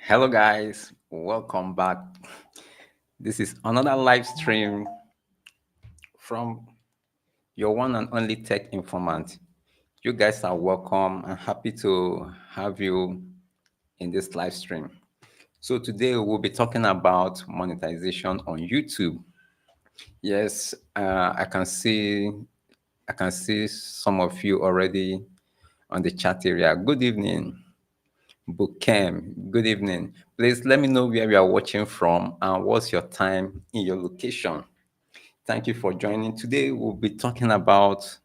Hello guys, welcome back. This is another live stream from your one and only tech informant. You guys are welcome and happy to have you in this live stream. So today we'll be talking about monetization on YouTube. Yes, I can see some of you already on the chat area. Good evening. 𝗕𝗲𝘀𝘁, good evening. Please let me know where you are watching from and what's your time in your location. Thank you for joining. Today we'll be talking about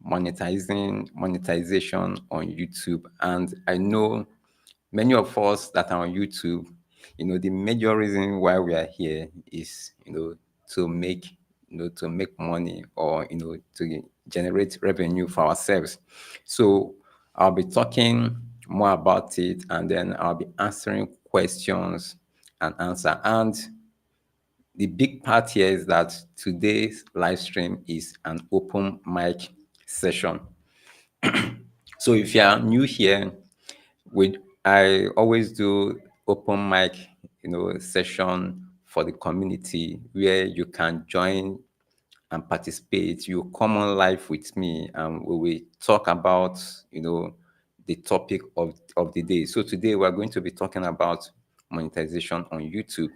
monetization on YouTube. And I know many of us that are on YouTube, the major reason why we are here is, to make, to make money or, to generate revenue for ourselves. So I'll be talking more about it and then I'll be answering questions and answer. And the big part here is that today's live stream is an open mic session. So if you are new here, I always do open mic, session for the community where you can join and participate. You come on live with me and we will talk about, the topic of the day. So today we're going to be talking about monetization on YouTube.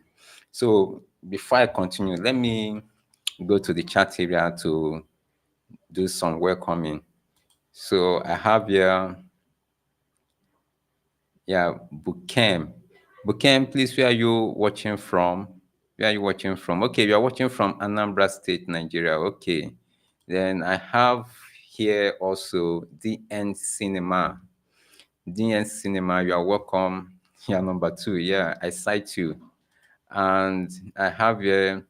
So before I continue, let me go to the chat area to do some welcoming. So I have here, 𝗕𝗲𝘀𝘁. 𝗕𝗲𝘀, please, where are you watching from? Where are you watching from? Okay, you are watching from Anambra State, Nigeria. Okay. Then I have here also 𝗕𝗫𝘀. 𝗕𝗫𝘀, you are welcome. You are number 2. Yeah, I cite you. And I have here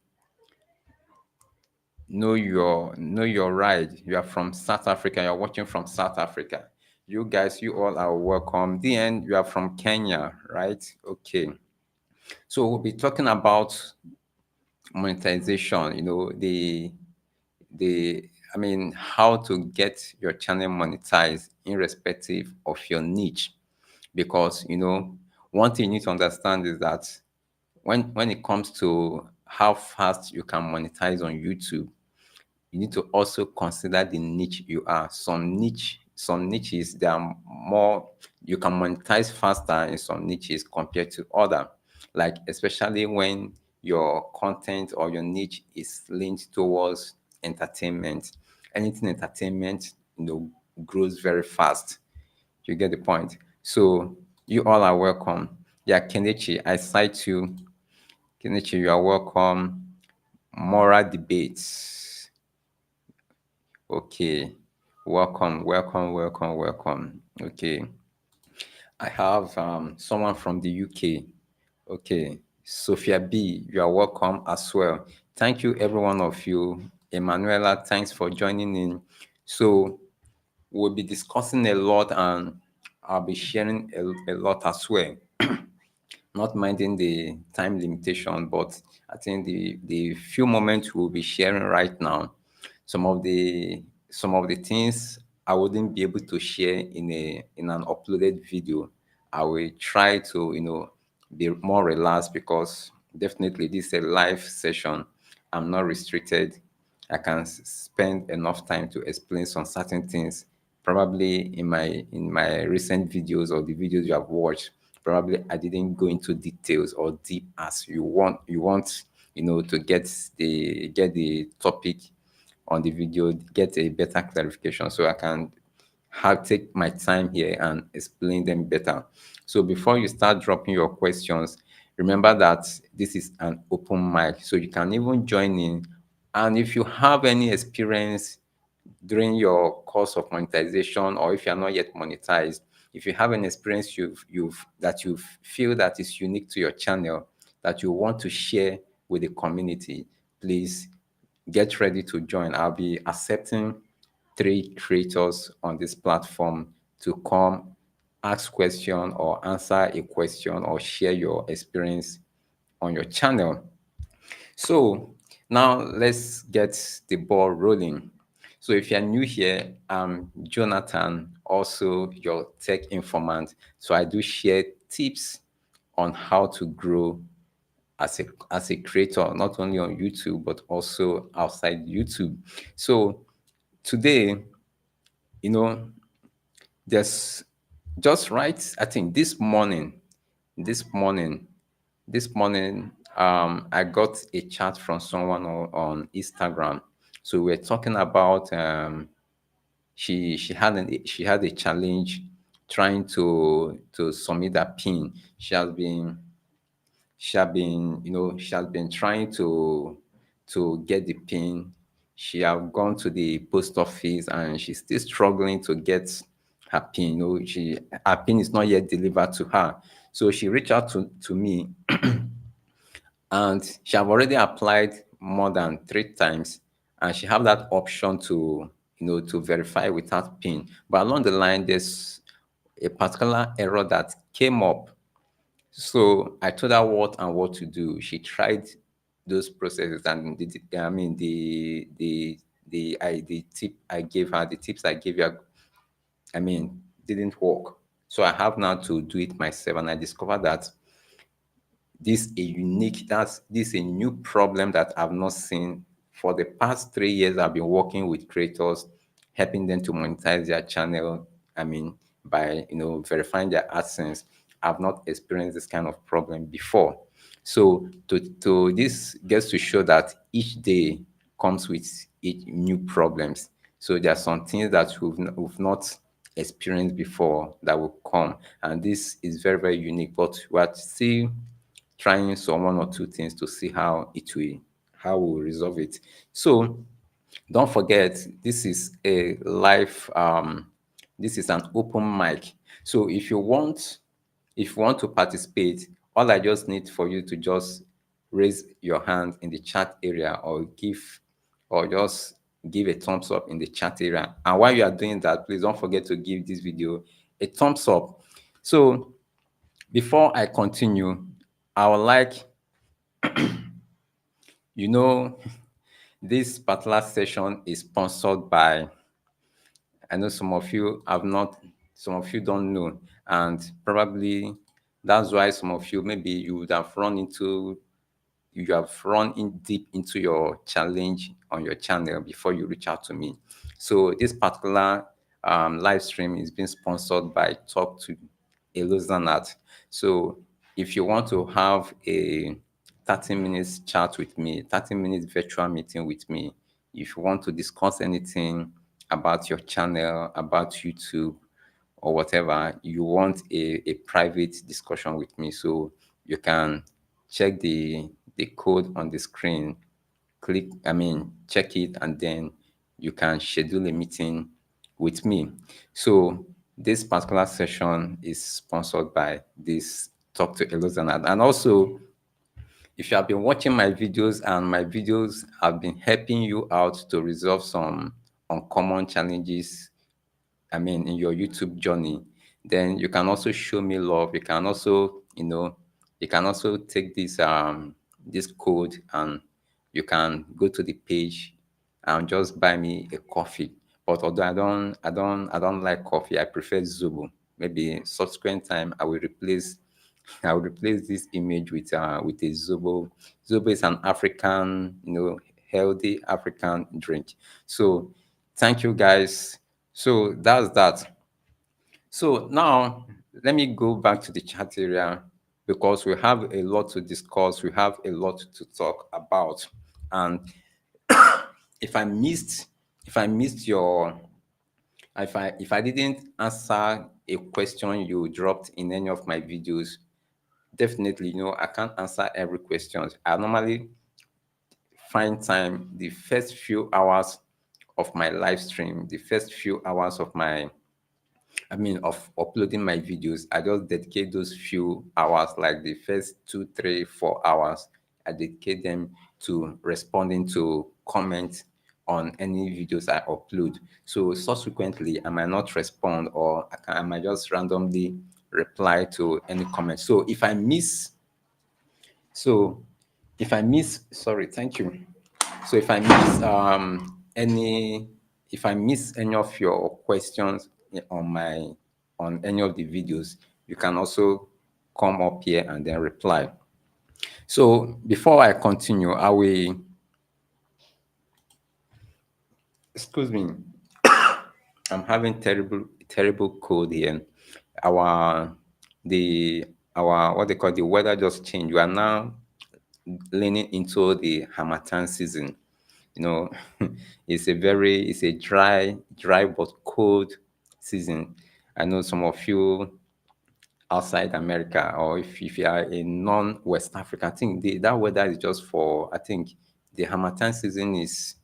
Know your right. You are from South Africa. You are watching from South Africa. You guys, you all are welcome. DN, you are from Kenya, right? Okay. So we'll be talking about monetization, how to get your channel monetized irrespective of your niche. Because, one thing you need to understand is that when it comes to how fast you can monetize on YouTube, you need to also consider the niche you are. Some niches, they are more, you can monetize faster in some niches compared to other. Like especially when your content or your niche is linked towards entertainment. Anything entertainment, grows very fast. You get the point. So you all are welcome. Yeah, Kenichi, I cite you. Kenichi, you are welcome. Moral debates. Okay, welcome. Okay, I have someone from the UK. Okay, Sophia B, you are welcome as well. Thank you, every one of you. Emanuela, thanks for joining in. So we'll be discussing a lot and I'll be sharing a lot as well. Not minding the time limitation, but I think the few moments we'll be sharing right now, some of the things I wouldn't be able to share in an uploaded video. I will try to be more relaxed because definitely this is a live session. I'm not restricted. I can spend enough time to explain some certain things. Probably in my recent videos or the videos you have watched, probably I didn't go into details or deep as you want, to get the topic on the video, get a better clarification so I can take my time here and explain them better. So before you start dropping your questions, remember that this is an open mic, so you can even join in. And if you have any experience during your course of monetization, or if you're not yet monetized, if you have an experience that you feel that is unique to your channel that you want to share with the community, please get ready to join. I'll be accepting 3 creators on this platform to come ask question or answer a question or share your experience on your channel. So now let's get the ball rolling. So if you're new here, I'm Jonathan, also your tech informant. So I do share tips on how to grow as a creator, not only on YouTube, but also outside YouTube. So today, there's just right, I think this morning, I got a chat from someone on Instagram. So we're talking about she had a challenge trying to submit that pin. She has been trying to get the pin. She have gone to the post office and she's still struggling to get her pin. Her pin is not yet delivered to her. So she reached out to me, and she have already applied more than 3 times, and she have that option to verify without pin. But along the line, there's a particular error that came up. So I told her what to do. She tried those processes, and the tip I gave her, the tips I gave her, didn't work. So I have now to do it myself, and I discovered that this is a new problem that I've not seen. For the past 3 years, I've been working with creators, helping them to monetize their channel. By verifying their AdSense. I've not experienced this kind of problem before. So to this gets to show that each day comes with each new problems. So there are some things that we've not experienced before that will come, and this is very, very unique. But we're still trying some one or two things to see how we'll resolve it. So don't forget, this is a live this is an open mic. So if you want to participate, all I just need for you to just raise your hand in the chat area, or just give a thumbs up in the chat area. And while you are doing that, please don't forget to give this video a thumbs up. So before I continue, I would like this particular session is sponsored by, I know some of you don't know, and probably that's why some of you, maybe you have run in deep into your challenge on your channel before you reach out to me. So this particular live stream is being sponsored by 𝗕𝗲𝘀𝘁. So if you want to have a 30 minutes chat with me, 30 minutes virtual meeting with me, if you want to discuss anything about your channel, about YouTube, or whatever, you want a private discussion with me, so you can check the code on the screen, check it, and then you can schedule a meeting with me. So this particular session is sponsored by this 𝗕𝗺𝘀𝘀. And also, if you have been watching my videos and my videos have been helping you out to resolve some uncommon challenges, in your YouTube journey, then you can also show me love. You can also, take this code, and you can go to the page and just buy me a coffee. But although I don't like coffee, I prefer Zobo. Maybe subsequent time I will replace this image with a Zobo. Zobo is an African, healthy African drink. So thank you, guys. So that's that. So now let me go back to the chat area, because we have a lot to discuss. We have a lot to talk about. And if I didn't answer a question you dropped in any of my videos, definitely, I can't answer every question. I normally find time the first few hours of my live stream, the first few hours of of uploading my videos. I just dedicate those few hours, like the first 2, 3, 4 hours. I dedicate them to responding to comments on any videos I upload. So subsequently, I might not respond, or I might just randomly reply to any comment. So if I miss, sorry, thank you. So if I miss any of your questions on any of the videos, you can also come up here and then reply. So before I continue, I will, excuse me, I'm having terrible cold here. Our what they call the weather just changed. We are now leaning into the Harmattan season. You know, it's a dry but cold season. I know some of you outside America, or if you are in non-West Africa, I think that weather is just for, I think the Harmattan season is,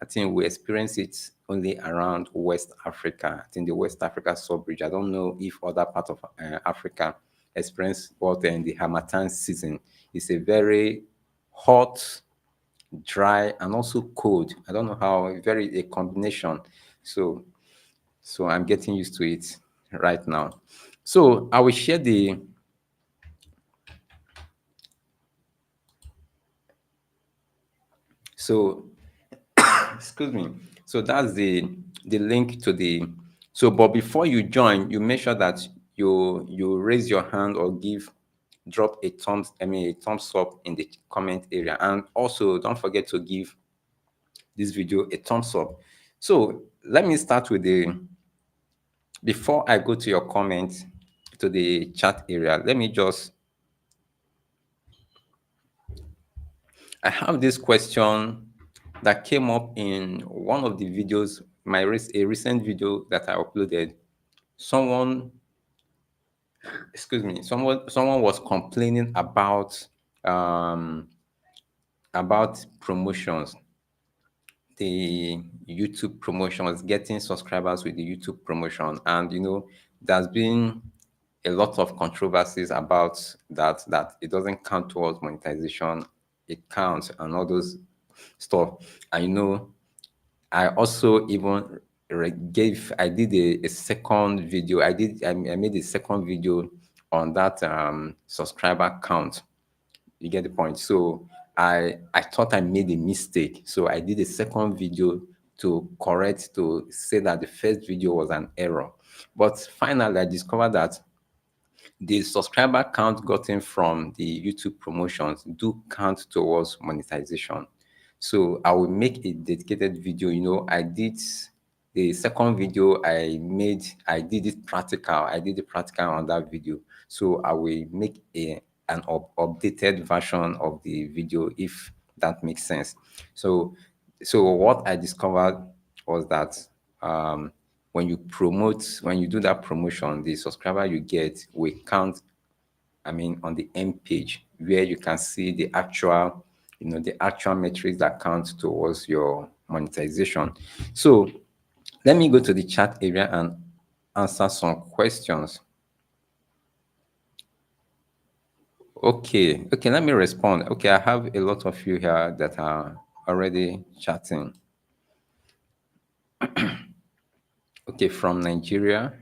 I think we experience it only around West Africa. I think the West Africa sub-region. I don't know if other part of Africa experience what in the Harmattan season. It's a very hot, dry, and also cold. I don't know how, very a combination. So I'm getting used to it right now. So I will share the excuse me. So that's the link to the, so but before you join, you make sure that you raise your hand or drop a thumbs up in the comment area, and also don't forget to give this video a thumbs up. So let me start with before I go to your comments to the chat area, let me just, I have this question that came up in one of the videos, a recent video that I uploaded. Someone was complaining about promotions, the YouTube promotions, getting subscribers with the YouTube promotion. And there's been a lot of controversies about that it doesn't count towards monetization, it counts, and all those stuff. And I also even I did a second video. I made a second video on that subscriber count. You get the point? So I thought I made a mistake. So I did a second video to say that the first video was an error. But finally, I discovered that the subscriber count gotten from the YouTube promotions do count towards monetization. So I will make a dedicated video. I did the second video I did it practical. I did the practical on that video. So I will make an updated version of the video, if that makes sense. So what I discovered was that when you do that promotion, the subscriber you get will count, on the end page, where you can see the actual metrics that count towards your monetization. So let me go to the chat area and answer some questions. Okay, let me respond. Okay, I have a lot of you here that are already chatting. Okay, from Nigeria.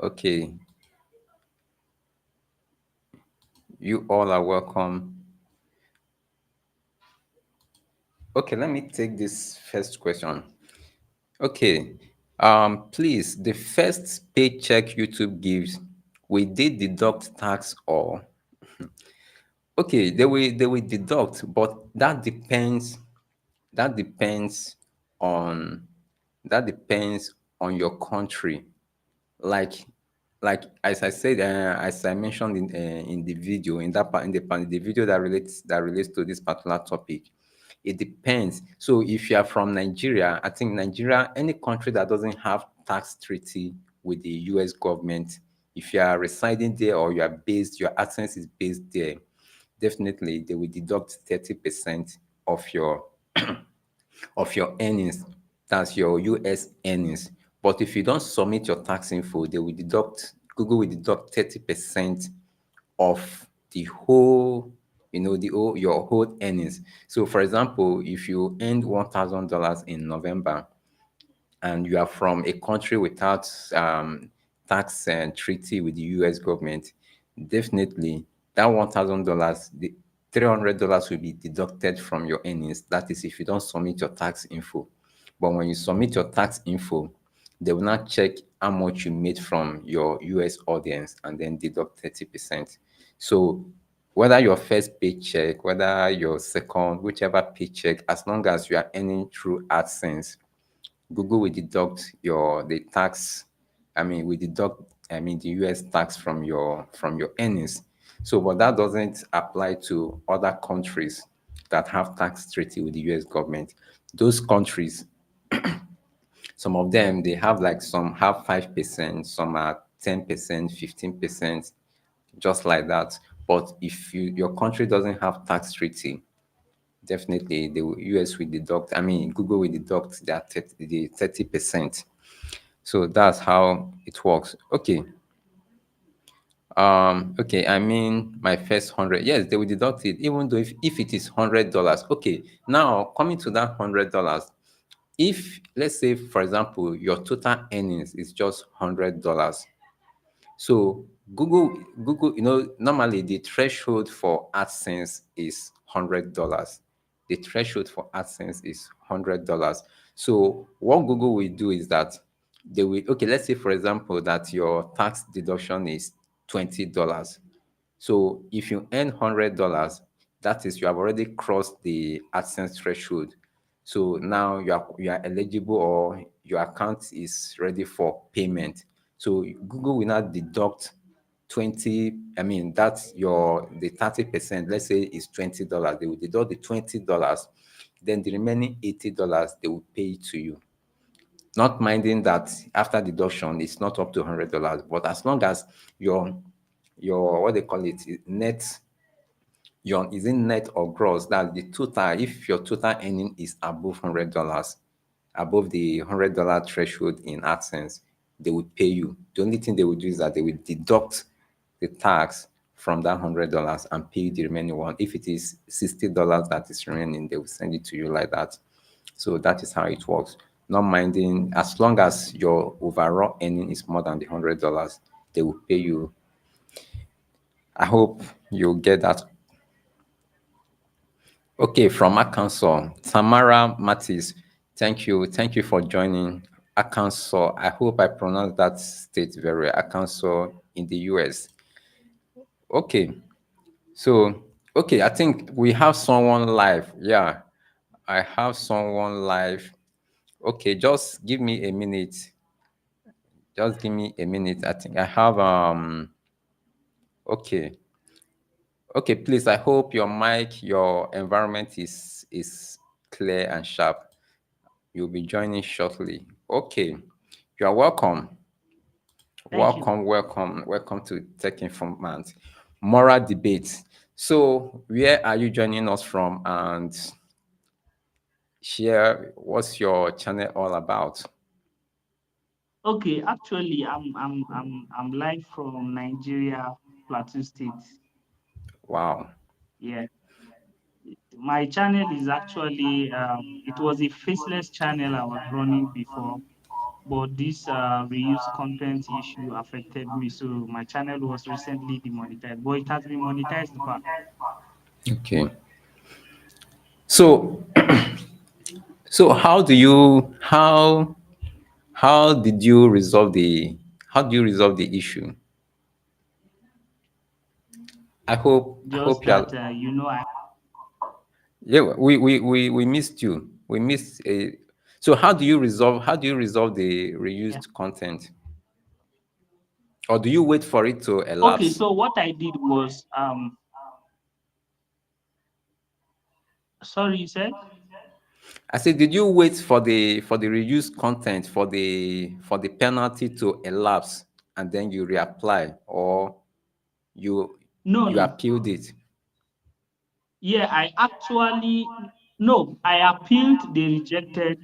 Okay. You all are welcome. Okay, let me take this first question. Okay, please, the first paycheck YouTube gives, will they deduct tax or? Okay, they will deduct, but that depends on your country. Like as I said, as I mentioned in the video, in the video that relates to this particular topic, it depends. So if you are from Nigeria, I think Nigeria, any country that doesn't have tax treaty with the US government, if you are residing there or your AdSense is based there, definitely they will deduct 30% of your earnings. That's your US earnings. But if you don't submit your tax info, Google will deduct 30% of the whole, your whole earnings. So for example, if you earned $1,000 in November and you are from a country without tax and treaty with the US government, definitely that $1,000, the $300 will be deducted from your earnings. That is if you don't submit your tax info. But when you submit your tax info, they will not check how much you made from your US audience and then deduct 30%. So whether your first paycheck, whether your second, whichever paycheck, as long as you are earning through AdSense, Google will deduct the tax. We deduct the US tax from your earnings. So, but that doesn't apply to other countries that have tax treaty with the US government. Those countries, some of them, they have like, some have 5%, some are 10%, 15%, just like that. But if your country doesn't have tax treaty, definitely the US will deduct, Google will deduct the 30%. So that's how it works. Okay. Okay, my first 100, yes, they will deduct it, even though if it is $100. Okay, now coming to that $100, if, let's say, for example, your total earnings is just $100, so Google, normally the threshold for AdSense is $100. The threshold for AdSense is $100. So what Google will do is that they will, okay, let's say, for example, that your tax deduction is $20. So if you earn $100, that is, you have already crossed the AdSense threshold. So now you are eligible, or your account is ready for payment. So Google will not deduct 20. That's the 30%. Let's say is $20. They will deduct the $20. Then the remaining $80 they will pay to you. Not minding that after deduction it's not up to $100, but as long as your what they call it, net, is in net or gross, that's the total. If your total earning is above $100, above the $100 threshold in AdSense, they would pay you. The only thing they would do is that they will deduct the tax from that $100 and pay you the remaining one. If it is $60 that is remaining, they will send it to you like that. So that is how it works. Not minding, as long as your overall earning is more than the $100, they will pay you. I hope you'll get that. Okay, from Arkansas, Tamara Mattis, thank you for joining. Arkansas, I hope I pronounced that state very well. Arkansas in the US. Okay, so, okay, I think we have someone live. Yeah, I have someone live. Okay, just give me a minute. Just give me a minute. I think I have okay. Okay, please, I hope your mic, your environment is clear and sharp. You'll be joining shortly. Okay, you are welcome. Thank you. Welcome to Tech Informant. Moral debate. So, where are you joining us from? And share what's your channel all about. Okay, actually, I'm live from Nigeria, Plateau State. Wow. Yeah, my channel is actually it was a faceless channel I was running before, but this reuse content issue affected me, so my channel was recently demonetized, but it has been monetized back. Okay. So, how do you how did you resolve the issue? I Just hope you that are. Yeah, we missed you. We missed a. So how do you resolve the yeah. reused content? Or do you wait for it to Okay, elapse? so what I did was sorry, you said? I said, did you wait for the reused content, for the penalty to elapse and then you reapply, or you No, you no. appealed it? Yeah, I actually no, I appealed, they rejected.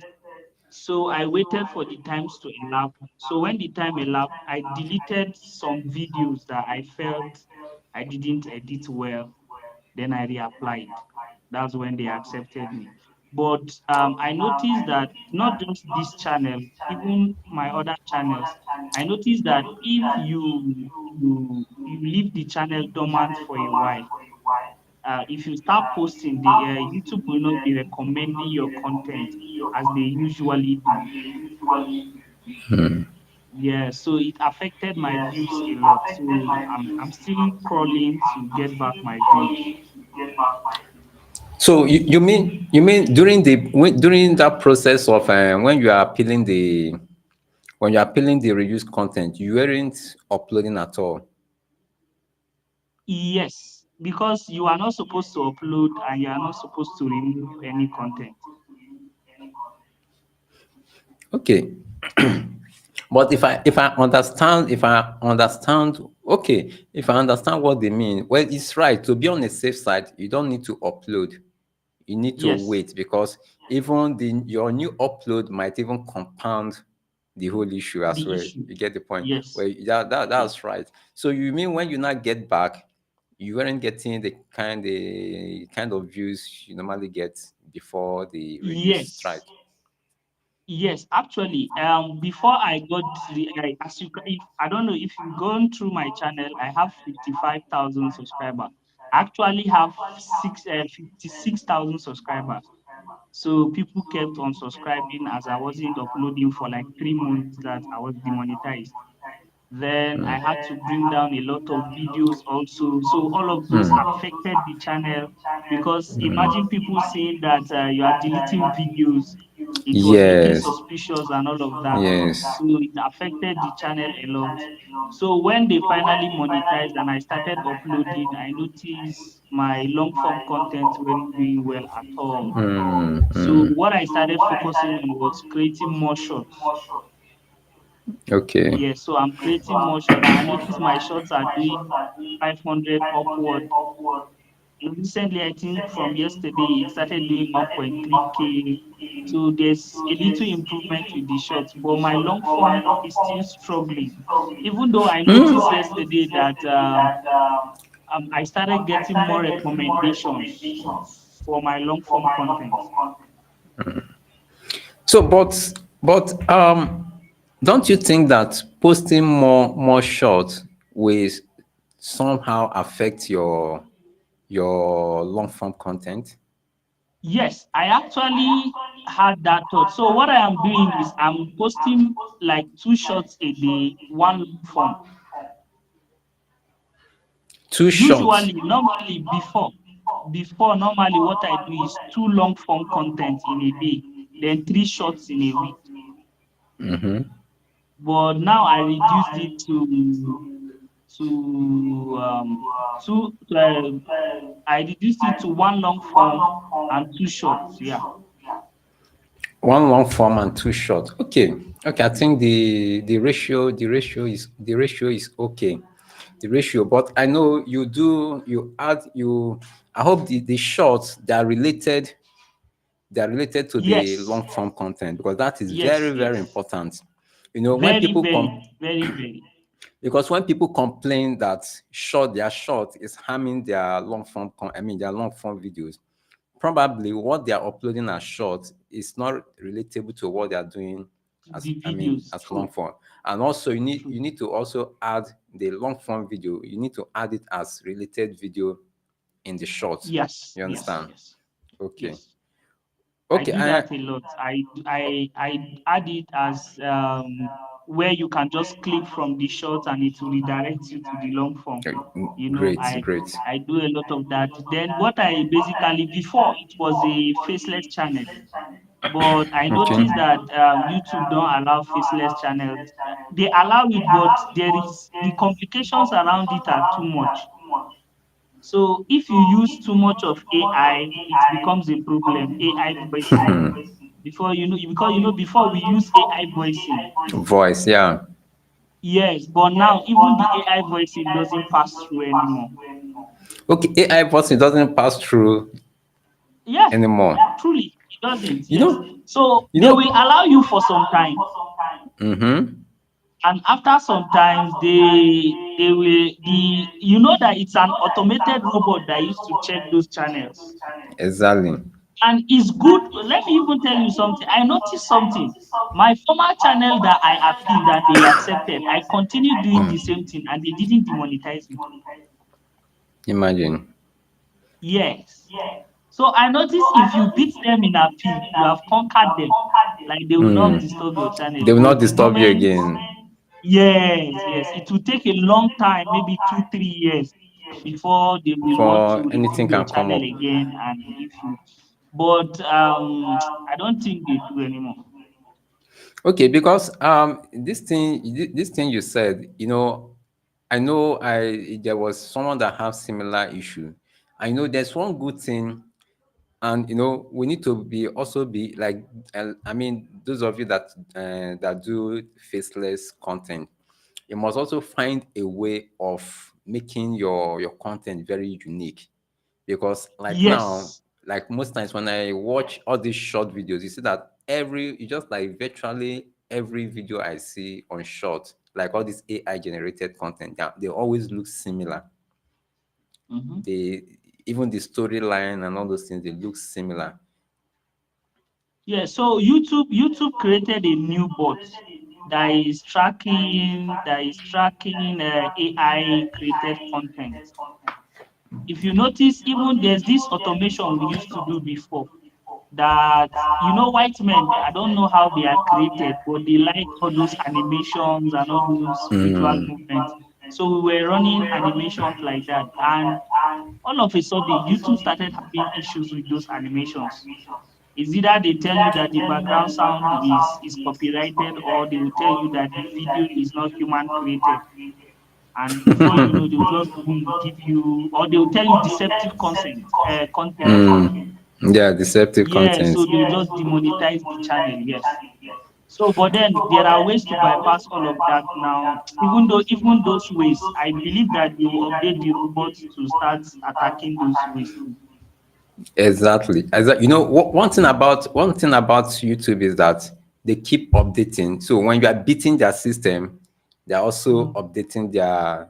So I waited for the times to elapse. So when the time elapsed, I deleted some videos that I felt I didn't edit well. Then I reapplied. That's when they accepted me. But I noticed that not just this channel, even my other channels, I noticed that if you leave the channel dormant for a while, if you start posting, the YouTube will not be recommending your content as they usually do. Yeah, so it affected my views a lot. So I'm still crawling to get back my views. So you mean during that process of when you are appealing the reduced content, you weren't uploading at all? Yes, because you are not supposed to upload and you are not supposed to remove any content. Okay. But if I understand what they mean, well, it's right. To be on a safe side, you don't need to upload. You need to Yes, wait, because even your new upload might even compound the whole issue as the well. issue. You get the point? Yes, Well, yes, that's right. So you mean when you not get back, you weren't getting the kind of views you normally get before the reduced strike? yes. Yes, actually, before I got as if I don't know if you've gone through my channel, I have 55,000 subscribers. I actually have 56,000 subscribers. So people kept on subscribing as I wasn't uploading for like 3 months that I was demonetized. Then I had to bring down a lot of videos also. So all of those affected the channel because imagine people saying that you are deleting videos. It was looking Yes. suspicious and all of that. Yes. So it affected the channel a lot. So when they finally monetized and I started uploading, I noticed my long form content weren't doing well at all. So what I started focusing on was creating more shorts. Okay. Yeah, so I'm creating more short, and I notice my shorts are doing 500 upward. Recently, I think from yesterday, it started doing 1.3K. So there's a little improvement with the shorts, but my long form is still struggling. Even though I noticed yesterday that I started getting more recommendations for my long form content. So, but don't you think that posting more shorts will somehow affect your long form content? Yes, I actually had that thought. So what I am doing is I'm posting like 2 shots a day, one long form. Too short. Usually, normally before normally what I do is 2 long form content in a day, then 3 shots in a week. But now I reduced it to two. I reduced it to one long form and 2 shots. Yeah. One long form and two short. Okay. Okay. I think the ratio is okay. The ratio, but I know I hope the shorts they are related to the Yes. long form content, because that is very, Yes. very Yes. important. When Very, people very, very, very. because when people complain that their short is harming their their long form videos, probably what they are uploading as short is not relatable to what they are doing The videos. as long True. form. And also True. you need to also add the long form video. You need to add it as related video in the short. Yes. You Yes. understand? Yes. Okay. Yes. I Okay. do that a lot. I add it as where you can just click from the short and it will redirect you to the long form. Great, I great. I do a lot of that. Then what I basically before it was a faceless channel, but I Okay. noticed that YouTube don't allow faceless channels. They allow it, but there is the complications around it are too much. So if you use too much of AI, it becomes a problem. AI voicing. Before because before we use AI voicing. Voice, yeah. Yes, but now even the AI voicing doesn't pass through anymore. Okay, AI voicing doesn't pass through Yes, anymore. truly, it doesn't. You Yes. know, So you they will know. allow you for some time, and after some times they will that it's an automated robot that used to check those channels. Exactly. And it's good. Let me even tell you something. I noticed something. My former channel that I appealed and they accepted, I continued doing the same thing and they didn't demonetize me. Imagine. Yes. So I noticed if you beat them in appeal, you have conquered them. Like they will not disturb your channel. They will But not the disturb you moment again. Yes, yes. It will take a long time, maybe 2-3 years, before they will want to for review anything your can come channel up. again and give you. But I don't think they do anymore. Okay, because this thing you said, I know I there was someone that have similar issue. I know there's one good thing, and we need to be also be like, I mean, those of you that do faceless content, you must also find a way of making your content very unique. Because like now, Yes. like most times when I watch all these short videos, you see that it's just like virtually every video I see on short, like all this AI generated content, they always look similar. Hmm. They Even the storyline and all those things, they look similar. Yeah. So YouTube created a new bot that is tracking AI created content. If you notice, even there's this automation we used to do before, that white men, I don't know how they are created, but they like all those animations and all those visual Mm. movements. So we were running animations like that, and all of a sudden YouTube started having issues with those animations. It's either they tell you that the background sound is copyrighted, or they will tell you that the video is not human created. And before you know, they'll just give you, or they'll tell you deceptive content. Mm. Yeah, deceptive Yeah, content. so they'll just demonetize the channel. Yes. So, but then there are ways to bypass all of that now. Even those ways, I believe that they will update the robots to start attacking those ways too. Exactly. Exactly. One thing about YouTube is that they keep updating. So when you are beating their system, they're also Mhm. updating their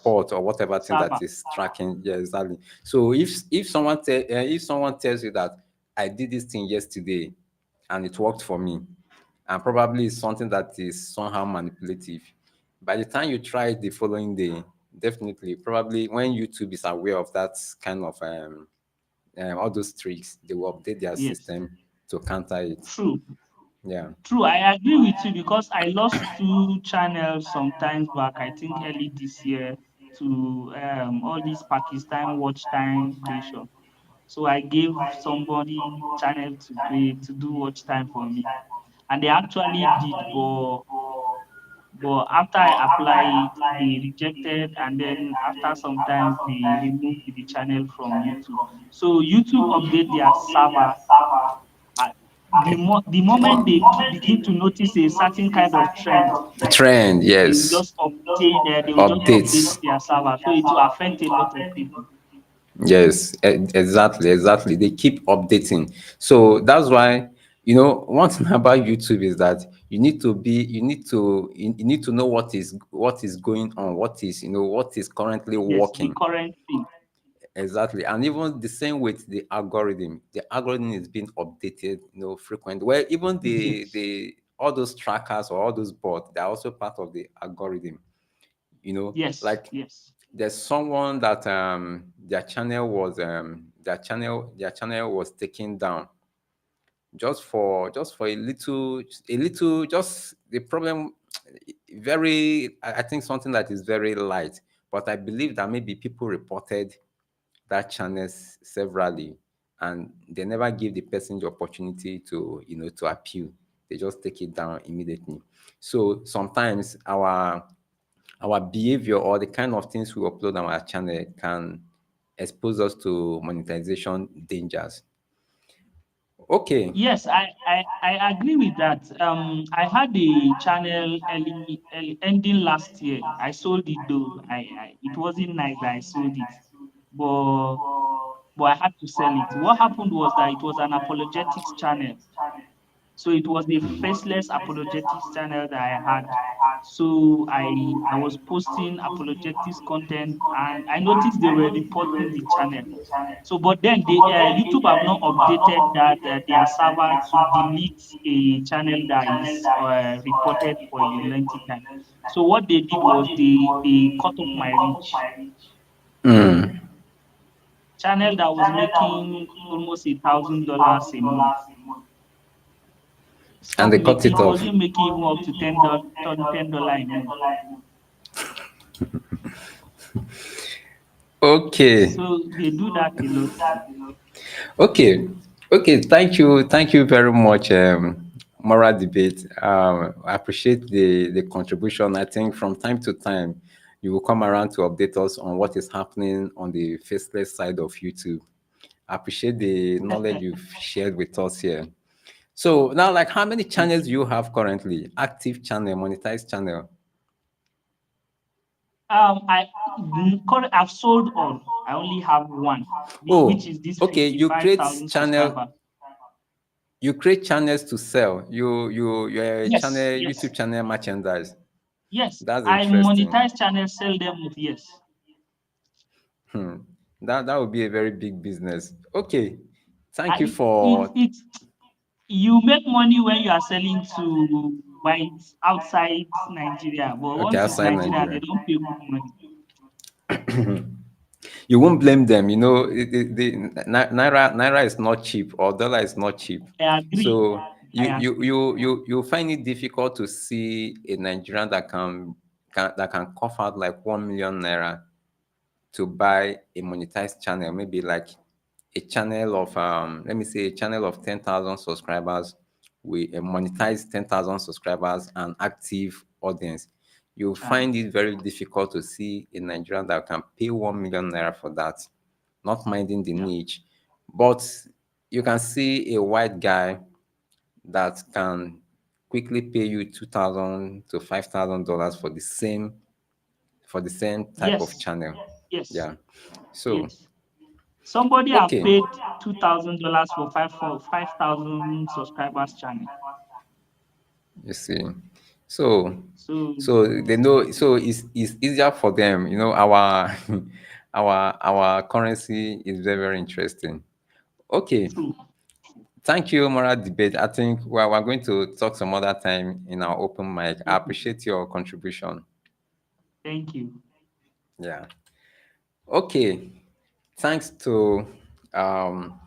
bot or whatever thing that Server. is tracking. Yeah, exactly. So if someone tells you that I did this thing yesterday and it worked for me, and probably it's something that is somehow manipulative, by the time you try it the following day, definitely, probably when YouTube is aware of that kind of all those tricks, they will update their Yes. system to counter it. True. Yeah. True. I agree with you because I lost two channels sometimes back, I think early this year, to all this Pakistan watch time creation. So I gave somebody channel to create to do watch time for me, and they actually did. But after I applied, they rejected, and then after some time, they removed the channel from YouTube. So YouTube update their server. uh, the moment they begin to notice a certain kind of trend, Trend, they will yes. just update Updates. their server. So it will affect a lot of people. Yes, exactly. They keep updating. So that's why, one thing about YouTube is that you need to know what is going on, what is currently Yes, the working. current thing. Exactly. And even the same with the algorithm. The algorithm is being updated, frequently. Well, even Yes, the all those trackers or all those bots, they're also part of the algorithm. yes, Like yes, there's someone that their channel was taken down just for a little, just the problem, very, I think something that is very light. But I believe that maybe people reported that channels severally, and they never give the person the opportunity to appeal. They just take it down immediately. So sometimes our behavior or the kind of things we upload on our channel can expose us to monetization dangers. Okay. yes. I agree with that. I had a channel early ending last year. I sold it though. It wasn't nice that I sold it, but I had to sell it. What happened was that it was an apologetics channel. So it was a faceless apologetics channel that I had. So I was posting apologetics content, and I noticed they were reporting the channel. So, but then YouTube have not updated that their server to delete a channel that is reported for a lengthy time. So what they did was they cut off my reach. Mm. Channel that was making almost $1,000 a month. And Start they cut making, it I off. wasn't making even up to $10 a month. Okay. So they do that a lot too. Okay. Okay. Thank you very much, Moral Debate. I appreciate the contribution. I think from time to time, you will come around to update us on what is happening on the faceless side of YouTube. I appreciate the knowledge you've shared with us here. So now, like, how many Thank channels you. do you have currently? Active channel, monetized channel? I've sold all. I only have one, which Oh, is this okay. 55,000 subscriber. You create channels to sell. You're a channel, Yes, YouTube yes, channel merchandise. yes. That's I interesting. monetize channels, sell them off. Yes. Hmm. That would be a very big business. Okay. Thank you I, it, for it, you make money when you are selling to whites outside Nigeria, but okay once it's outside Nigeria, they Nigeria. don't pay good money. You won't blame them. You know, naira is not cheap or dollar is not cheap. I agree. So I agree. you find it difficult to see a Nigerian that can cough out like 1 million naira to buy a monetized channel, maybe like a channel of let me say a channel of 10,000 subscribers with a monetized 10,000 subscribers and active audience. You find it very difficult to see a Nigerian that can pay 1 million naira for that, not minding the Yeah. niche. But you can see a white guy that can quickly pay you 2,000 to $5,000 for the same type of Yes. channel. Yes. Yeah. So Yes. Somebody have okay. paid $2,000 for 5,000 subscribers channel. You see, so So they know. So it's easier for them. You know, our our currency is very very interesting. Okay, true. thank you, Moral Debate. I think we're going to talk some other time in our open mic. I Definitely. appreciate your contribution. Thank you. Yeah. Okay. Thanks to um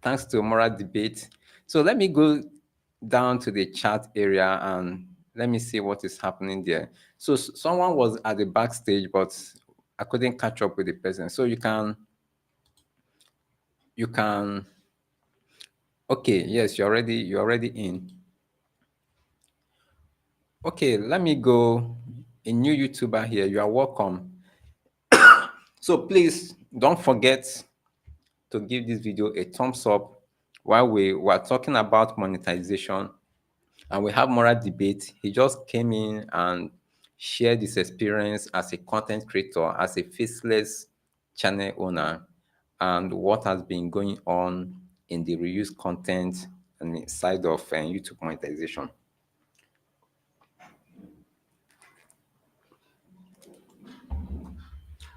thanks to Moral Debate. So let me go down to the chat area and let me see what is happening there. So someone was at the backstage, but I couldn't catch up with the person. So you can okay, yes, you're already in. Okay, let me go. A new YouTuber here. You are welcome. So please don't forget to give this video a thumbs up while we were talking about monetization and we have Moral Debate. He just came in and shared his experience as a content creator, as a faceless channel owner, and what has been going on in the reused content and the side of YouTube monetization.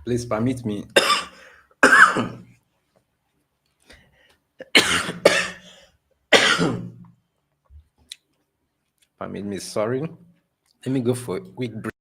Please permit me. Permit me. Sorry. Let me go for a quick break.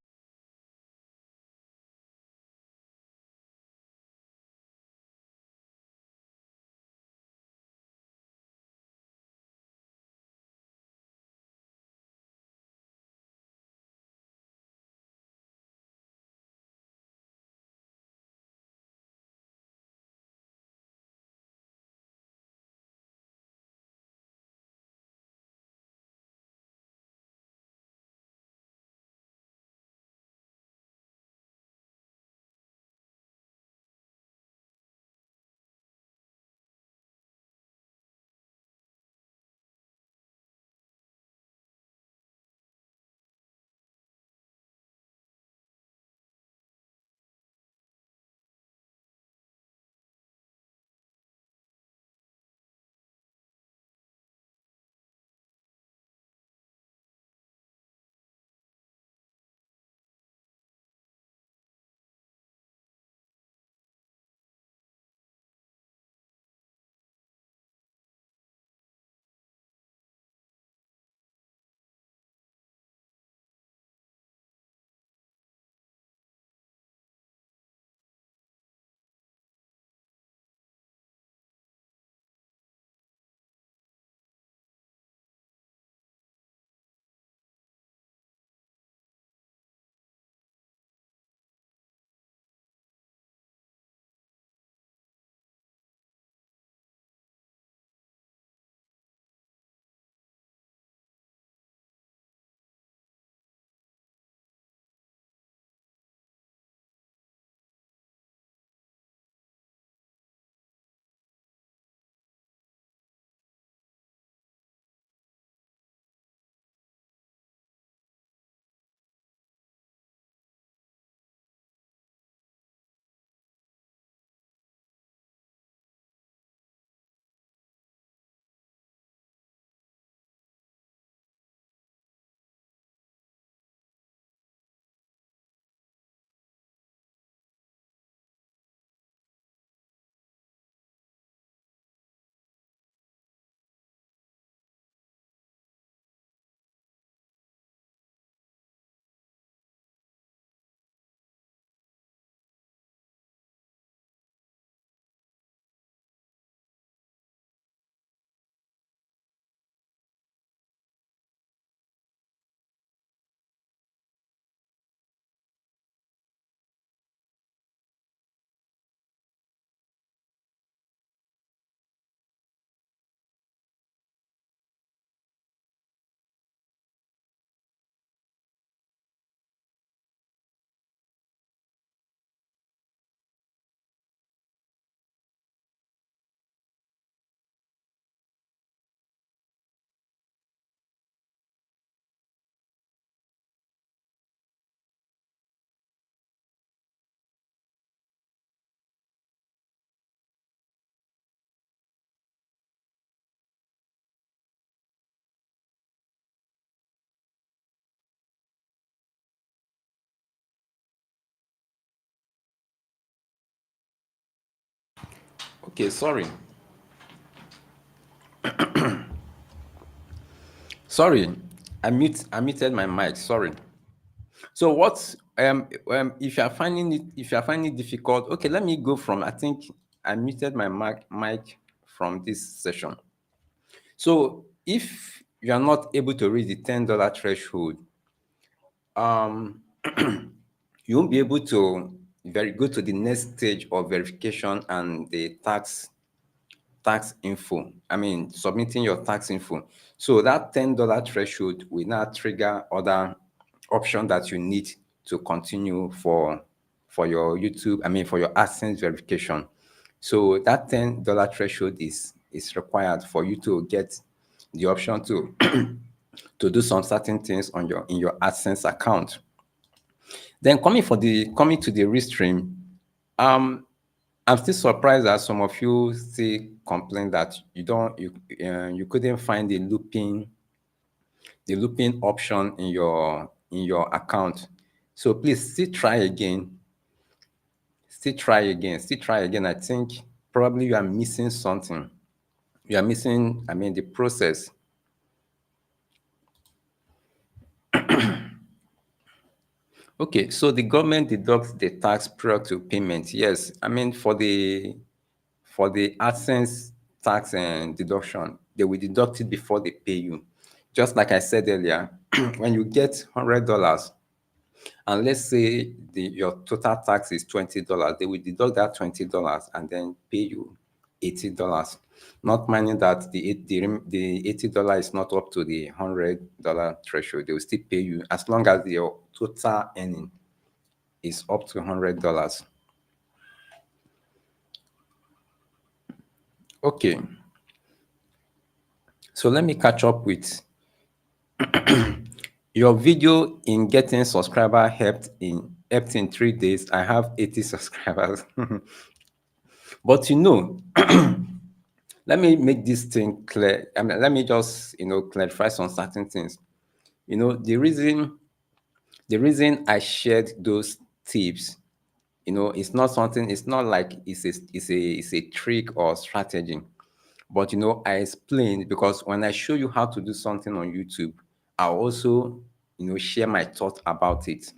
Okay, sorry. Sorry, I muted my mic. Sorry. So what if you are finding it difficult, okay, let me go from, I think I muted my mic from this session. So if you are not able to reach the $10 threshold, you won't be able to go to the next stage of verification and the tax info. I mean, submitting your tax info. So that $10 threshold will now trigger other options that you need to continue for your YouTube, I mean, for your AdSense verification. So that $10 threshold is required for you to get the option to to do some certain things on your in your AdSense account. Then coming to the restream, I'm still surprised that some of you still complain that you couldn't find the looping option in your account. So please still try again. Still try again. Still try again. I think probably you are missing something. You are missing, I mean, the process. Okay, so the government deducts the tax prior to payment. Yes, I mean for the AdSense tax and deduction, they will deduct it before they pay you. Just like I said earlier, when you get $100, and let's say your total tax is $20, they will deduct that $20 and then pay you $80. Not minding that the $80 is not up to the $100 threshold, they will still pay you as long as your total earning is up to $100. Okay, so let me catch up with your video in getting subscriber helped in 3 days. I have 80 subscribers. But let me make this thing clear. I mean, let me just clarify some certain things. The reason I shared those tips, it's not something, it's not like it's a trick or strategy. But I explained because when I show you how to do something on YouTube, I also share my thought about it.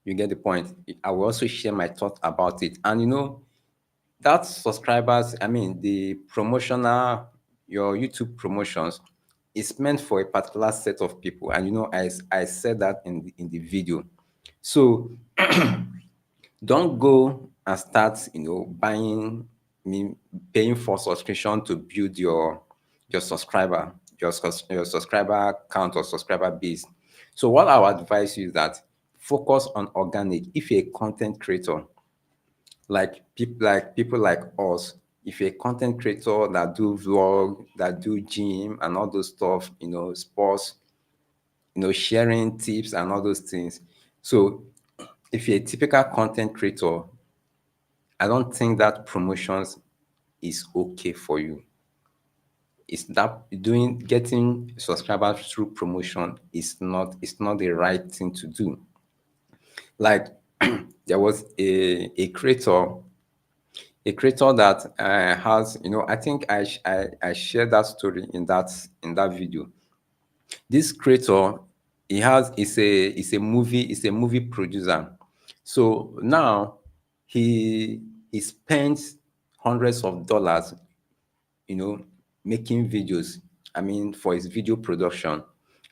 You get the point? I will also share my thought about it. And that subscribers, I mean your YouTube promotions is meant for a particular set of people. And I said that in the video. So don't go and start paying for subscription to build your subscriber count or subscriber base. So what I would advise you is that focus on organic. If you're a content creator, people like us, if you're a content creator that do vlog, that do gym and all those stuff, sports, sharing tips and all those things. So if you're a typical content creator, I don't think that promotions is okay for you. It's that getting subscribers through promotion is not the right thing to do. Like there was a creator that has, I think I shared that story in that video. This creator, is a movie producer. So now he spends hundreds of dollars, making videos. I mean, for his video production.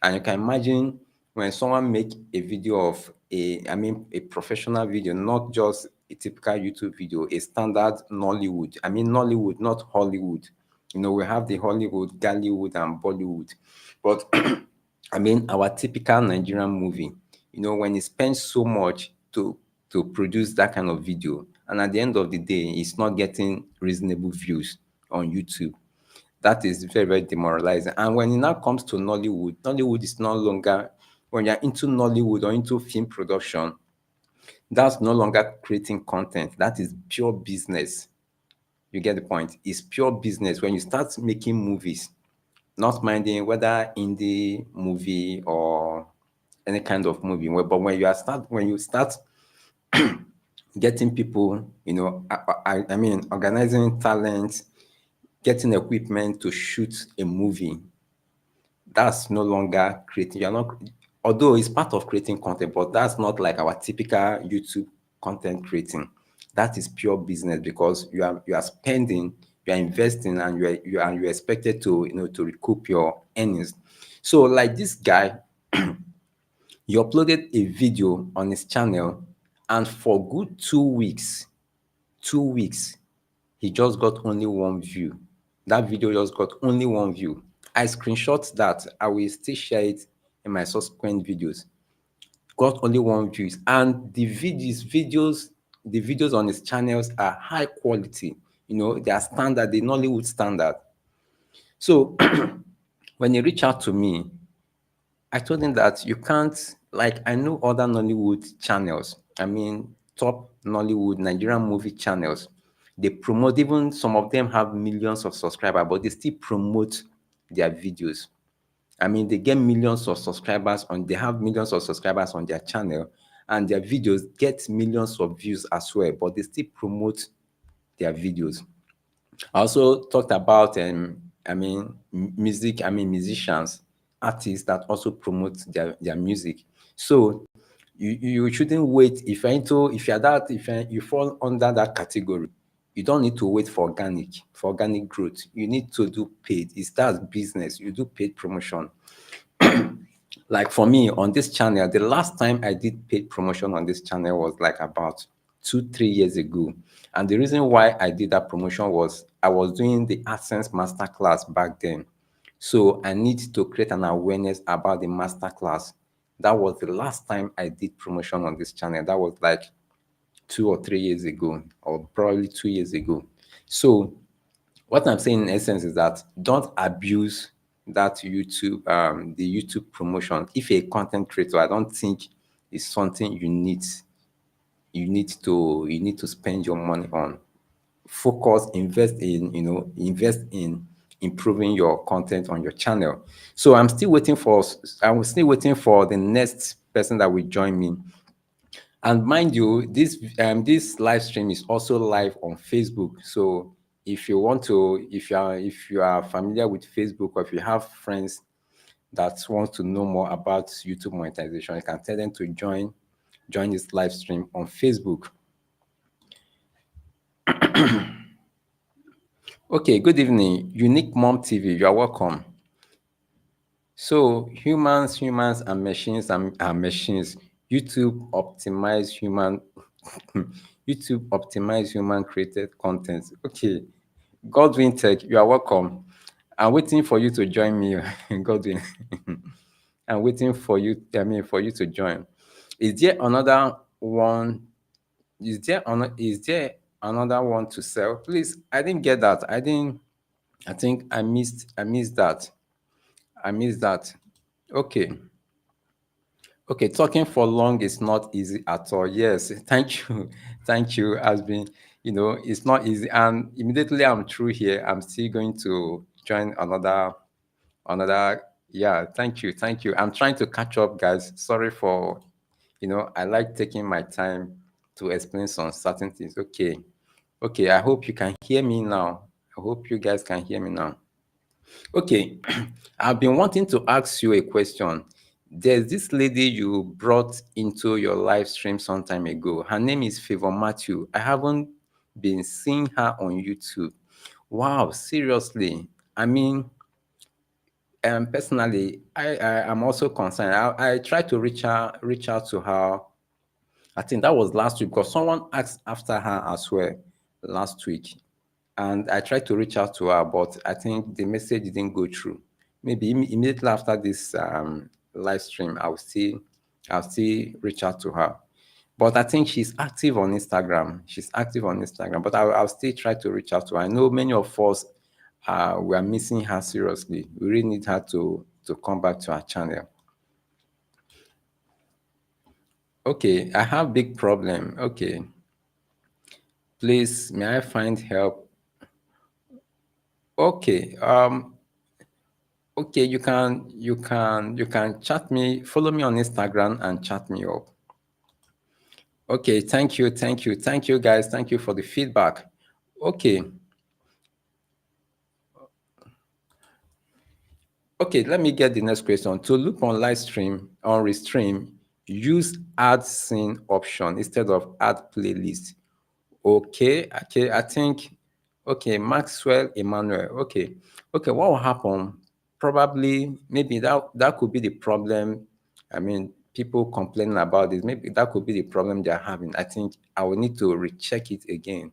And you can imagine when someone make a video of a professional video, not just a typical YouTube video, a standard Nollywood. I mean, Nollywood, not Hollywood. We have the Hollywood, Gollywood, and Bollywood. But I mean, our typical Nigerian movie, when he spends so much to produce that kind of video, and at the end of the day, it's not getting reasonable views on YouTube. That is very, very demoralizing. And when it now comes to Nollywood is no longer, when you're into Nollywood or into film production, that's no longer creating content. That is pure business. You get the point? It's pure business. When you start making movies, not minding whether indie movie or any kind of movie, but when you start getting people, I mean, organizing talent, getting equipment to shoot a movie. That's no longer creating. You're not, although it's part of creating content, but that's not like our typical YouTube content creating. That is pure business because you are spending, you are investing, and you're expected to to recoup your earnings. So like this guy, he uploaded a video on his channel, and for good 2 weeks, 2 weeks, he just got only one view. That video just got only one view. I screenshot that. I will still share it in my subsequent videos. Got only one views, and the videos on his channels are high quality. They are standard, the Nollywood standard. So when he reached out to me, I told him that you can't, like, I know other Nollywood channels. I mean, top Nollywood, Nigerian movie channels. They promote, even some of them have millions of subscribers, but they still promote their videos. I mean, they get millions of subscribers they have millions of subscribers on their channel, and their videos get millions of views as well, but they still promote their videos. I also talked about musicians, artists that also promote their music. So you shouldn't wait. If you fall under that category, you don't need to wait for organic growth. You need to do paid. It starts business. You do paid promotion. Like for me on this channel, the last time I did paid promotion on this channel was like about 2-3 years ago. And the reason why I did that promotion was I was doing the AdSense masterclass back then. So I need to create an awareness about the masterclass. That was the last time I did promotion on this channel. That was like 2 or 3 years ago, or probably 2 years ago. So what I'm saying in essence is that don't abuse the YouTube promotion. If you're a content creator, I don't think it's something you need to spend your money on. Focus, invest in improving your content on your channel. So I'm still waiting for the next person that will join me. And mind you, this live stream is also live on Facebook. So if you are familiar with Facebook, or if you have friends that want to know more about YouTube monetization, you can tell them to join this live stream on Facebook. Okay, good evening, Unique Mom TV. You are welcome. So humans and machines and machines. YouTube optimize human YouTube optimize human created content. Okay, Godwin Tech, you are welcome. I'm waiting for you to join me, Godwin. I'm waiting for you. For you to join. Is there another one? Is there another one to sell? Please, I didn't get that. I think I missed that. I missed that. Okay. Okay, talking for long is not easy at all. Yes, thank you. Thank you. Has been, it's not easy. And immediately I'm through here, I'm still going to join another. Yeah, thank you. Thank you. I'm trying to catch up, guys. Sorry for, I like taking my time to explain some certain things. Okay. Okay, I hope you can hear me now. I hope you guys can hear me now. Okay, I've been wanting to ask you a question. There's this lady you brought into your live stream some time ago. Her name is Favor Matthew. I haven't been seeing her on YouTube. Wow, seriously. I mean, personally, I am also concerned. I tried to reach out to her. I think that was last week because someone asked after her as well last week. And I tried to reach out to her, but I think the message didn't go through. Maybe immediately after this live stream, I'll still reach out to her. But I think she's active on Instagram. But I'll still try to reach out to her. I know many of us we are missing her seriously. We really need her to come back to our channel. Okay, I have big problem. Okay, please, may I find help? Okay, okay, you can chat me, follow me on Instagram and chat me up. Okay, thank you, guys. Thank you for the feedback. Okay. Okay, let me get the next question. To loop on live stream, on restream, use add scene option instead of add playlist. Okay, I think, okay, Maxwell Emmanuel. Okay, what will happen? Probably, maybe that could be the problem. I mean, people complaining about this. Maybe that could be the problem they're having. I think I will need to recheck it again,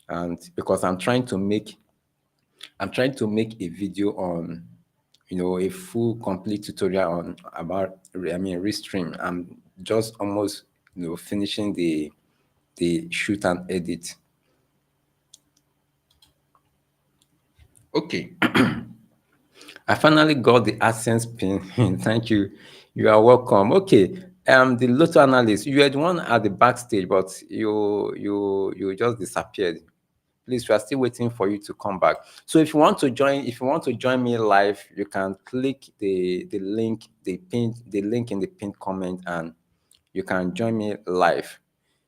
and because I'm trying to make a video on, a full complete tutorial on about, restream. I'm just almost, finishing the shoot and edit. Okay. I finally got the AdSense pin. Thank you. You are welcome. Okay. The Lotto analyst, you had one at the backstage, but you just disappeared. Please, we are still waiting for you to come back. So if you want to join me live, you can click the link, the link in the pinned comment, and you can join me live.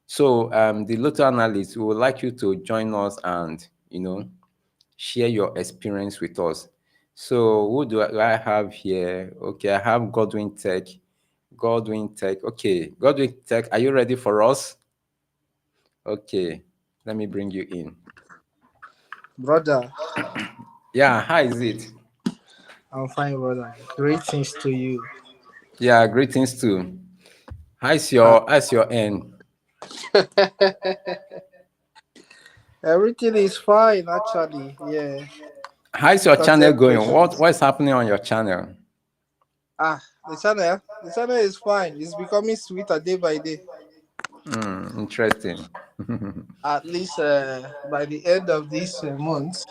So the Lotto analyst, we would like you to join us and share your experience with us. So who do I have here? Okay, I have Godwin Tech. Okay, Godwin Tech, are you ready for us? Okay, let me bring you in. Brother. Yeah, how is it? I'm fine, brother. Greetings to you. Yeah, greetings too. How's your end? Everything is fine, actually. Yeah. How's your channel going? Contemplation. What's happening on your channel? The channel is fine. It's becoming sweeter day by day. Interesting. At least by the end of this month,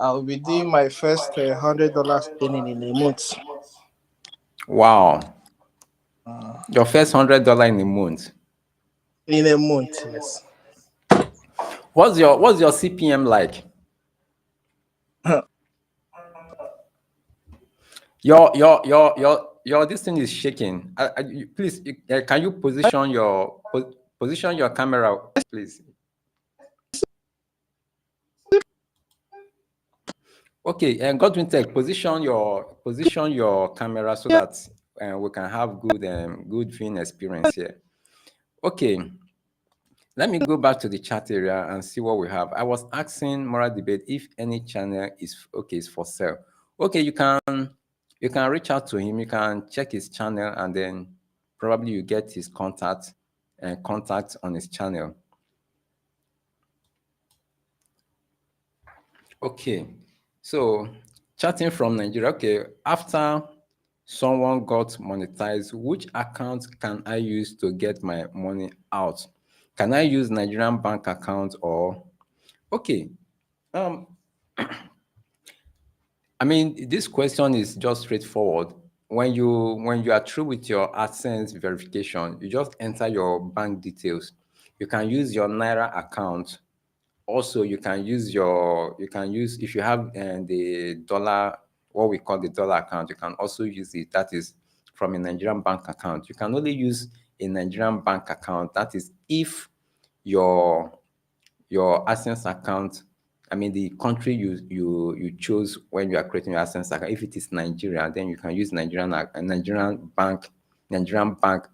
I'll be doing my first $100 spending in a month. Wow. Your first $100 in a month. In a month, yes. What's your CPM like? Your this thing is shaking. Please, can you position your camera, please? Okay, and Godwin Tech, position your camera so that we can have good viewing experience here. Okay, let me go back to the chat area and see what we have. I was asking Moral Debate if any channel is for sale. Okay, you can reach out to him. You can check his channel, and then probably you get his contact on his channel. Okay, so chatting from Nigeria. Okay, after someone got monetized, which account can I use to get my money out? Can I use Nigerian bank account or? Okay, I mean, this question is just straightforward. When you are through with your AdSense verification, you just enter your bank details. You can use your Naira account. Also, you can use if you have the dollar, what we call the dollar account, you can also use it. That is from a Nigerian bank account. You can only use a Nigerian bank account. That is if your AdSense account, I mean the country you chose when you are creating your AdSense account. If it is Nigeria, then you can use Nigerian bank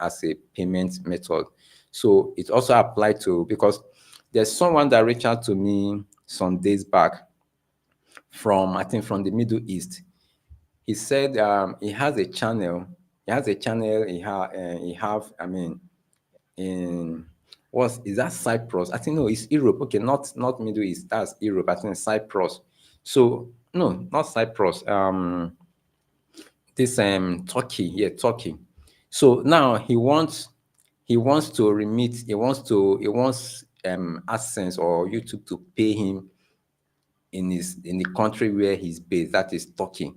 as a payment method. So it also applied to, because there's someone that reached out to me some days back from, I think, from the Middle East. He said he has a channel. In is that Cyprus? I think no, it's Europe. Okay, not Middle East. That's Europe. I think Cyprus. So no, not Cyprus. This Turkey. Yeah, Turkey. So now he wants to remit. He wants AdSense or YouTube to pay him in the country where he's based. That is Turkey.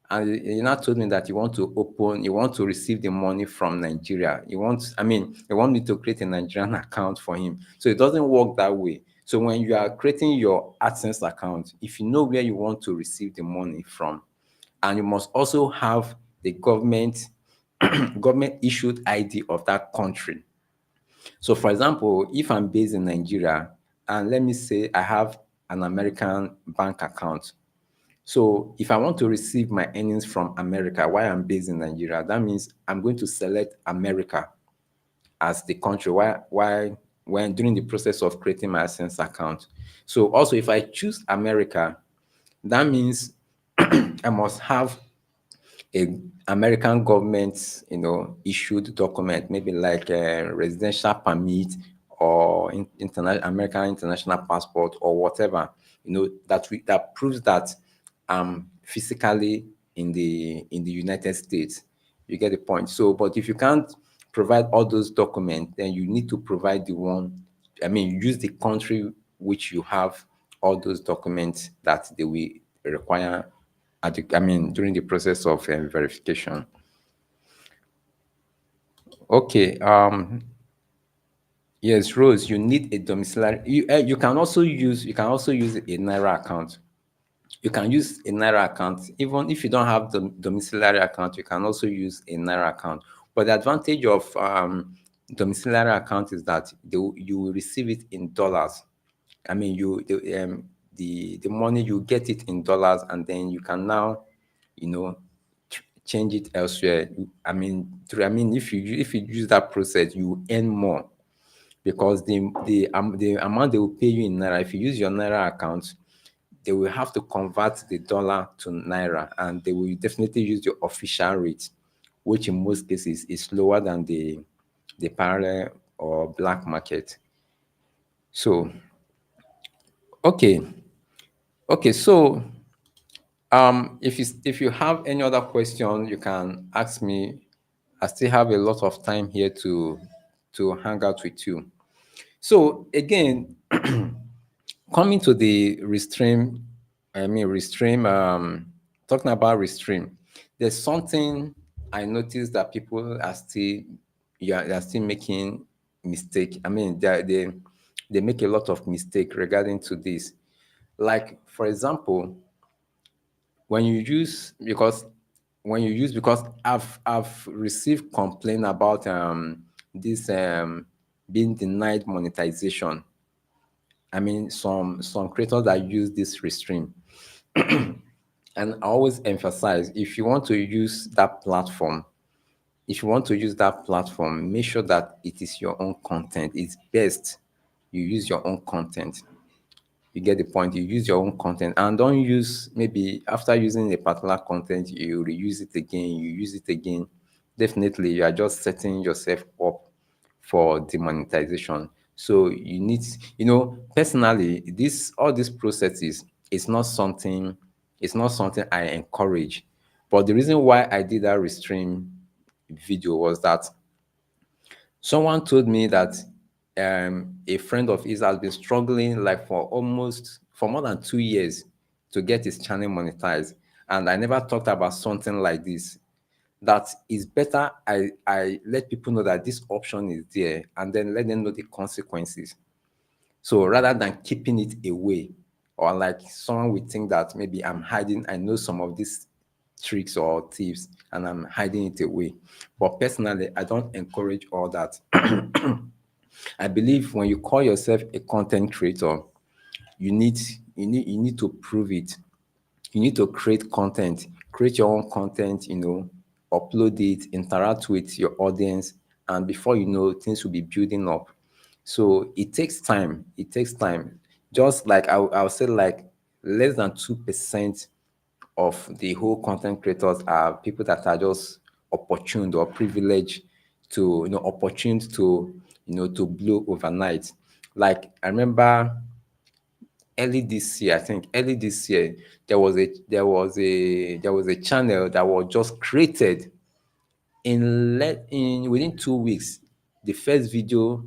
And he now told me that he want to receive the money from Nigeria. He want me to create a Nigerian account for him. So it doesn't work that way. So when you are creating your AdSense account, if you know where you want to receive the money from, and you must also have the government issued ID of that country. So for example, if I'm based in Nigeria, and let me say I have an American bank account. So if I want to receive my earnings from America while I'm based in Nigeria, that means I'm going to select America as the country when during the process of creating my AdSense account. So also if I choose America, that means I must have a American government, issued document, maybe like a residential permit or American international passport or whatever, that proves that I'm physically in the United States. You get the point. So, but if you can't provide all those documents, then you need to provide use the country which you have all those documents that they will require during the process of verification. Okay. Yes, Rose, you need a domiciliary. You can also use a Naira account. You can use a Naira account even if you don't have the domiciliary account. You can also use a Naira account. But the advantage of domiciliary account is that you will receive it in dollars. The money, you get it in dollars, and then you can now, change it elsewhere. If you use that process, you earn more because the amount they will pay you in Naira. If you use your Naira account, they will have to convert the dollar to Naira, and they will definitely use the official rate, which in most cases is lower than the parallel or black market. So, okay. So, if you have any other question, you can ask me. I still have a lot of time here to hang out with you. So again, coming to the Restream, talking about Restream, there's something I noticed that people are still, they are still making mistake. They make a lot of mistake regarding to this. Like, for example, when you use, because I've received complaint about this being denied monetization. Some creators that use this Restream. And I always emphasize, if you want to use that platform, make sure that it is your own content. It's best you use your own content. You get the point. You use your own content, and don't use, maybe after using a particular content, you reuse it again, you use it again. Definitely, you are just setting yourself up for demonetization. So you need, personally, all these processes, it's not something I encourage. But the reason why I did that Restream video was that someone told me that a friend of his has been struggling like for more than 2 years to get his channel monetized. And I never talked about something like this. That is better I let people know that this option is there, and then let them know the consequences. So rather than keeping it away, or like someone would think that maybe I know some of these tricks or tips and I'm hiding it away. But personally, I don't encourage all that. I believe when you call yourself a content creator, you need to prove it. You need to create content, create your own content, upload it, interact with your audience, and before you know, things will be building up. So it takes time. Just like I'll say, like less than 2% of the whole content creators are people that are just opportune or privileged to, opportune to, to blow overnight. Like I remember early this year, there was a channel that was just created in within 2 weeks. The first video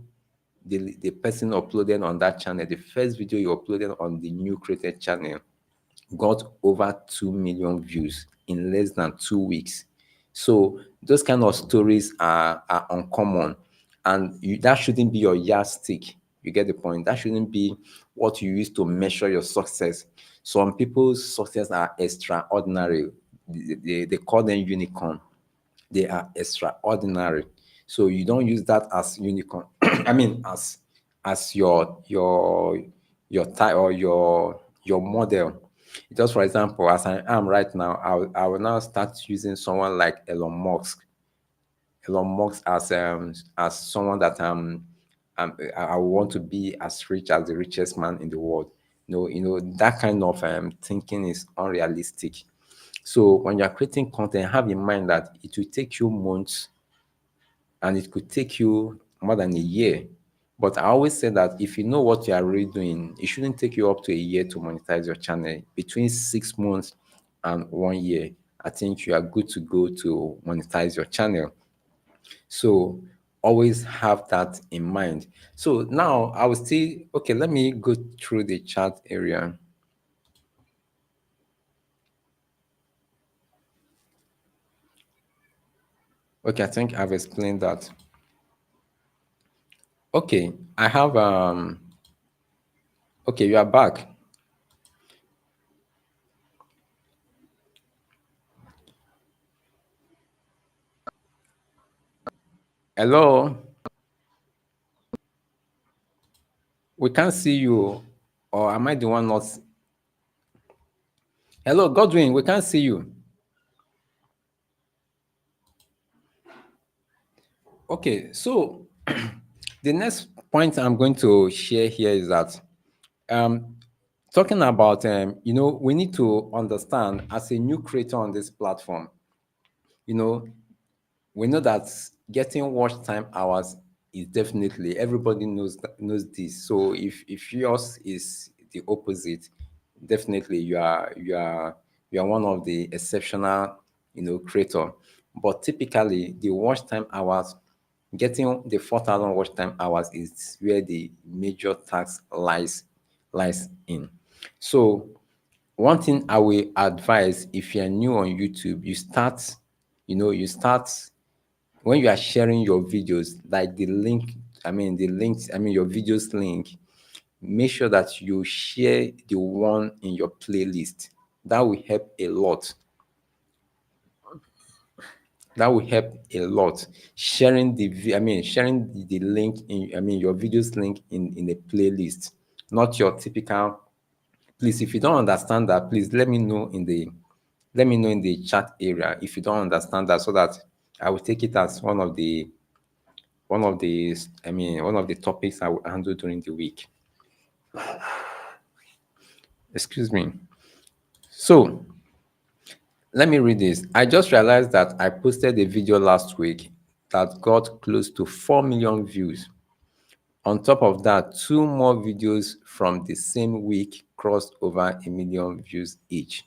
the person uploaded on that channel, the first video you uploaded on the new created channel, got over 2 million views in less than 2 weeks. So those kind of stories are uncommon, and that shouldn't be your yardstick. You get the point? That shouldn't be what you use to measure your success. Some people's success are extraordinary. They call them unicorn. They are extraordinary. So you don't use that as unicorn. I mean, as your type or your model. Just for example, as I am right now, I will now start using someone like Elon Musk as someone that I want to be as rich as the richest man in the world. That kind of thinking is unrealistic. So when you're creating content, have in mind that it will take you months and it could take you more than a year. But I always say that if you know what you are really doing, it shouldn't take you up to a year to monetize your channel. Between 6 months and 1 year, I think you are good to go to monetize your channel. So always have that in mind. So now I will still, okay, let me go through the chat area. Okay, I think I've explained that. Okay, I have, okay, you are back. Hello? We can't see you, or am I the one not? Hello, Godwin, we can't see you. Okay, so the next point I'm going to share here is that talking about, we need to understand as a new creator on this platform, we know that getting watch time hours is definitely, everybody knows this. So if yours is the opposite, definitely you are one of the exceptional creator. But typically the watch time hours, getting the 4,000 watch time hours is where the major tax lies in. So one thing I will advise, if you're new on YouTube, you start when you are sharing your videos, like your videos link, make sure that you share the one in your playlist. That will help a lot. Sharing the link in your videos link in a playlist, not your typical. Please, if you don't understand that, please let me know in the chat area if you don't understand that, so that I will take it as one of the topics I will handle during the week. Excuse me. So let me read this. I just realized that I posted a video last week that got close to 4 million views. On top of that, 2 more videos from the same week crossed over 1 million views each.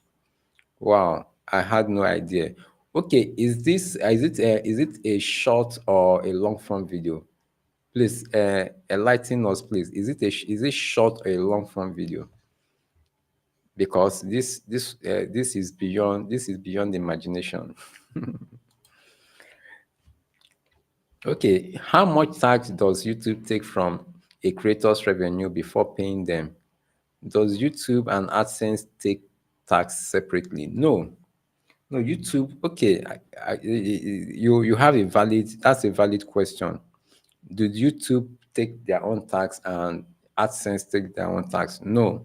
Wow, I had no idea. Okay, is it a short or a long form video? Please enlighten us, please. Is it short or a long form video? Because this is beyond imagination. Okay, how much tax does YouTube take from a creator's revenue before paying them? Does YouTube and AdSense take tax separately? No, YouTube. Okay, you have that's a valid question. Did YouTube take their own tax and AdSense take their own tax? No,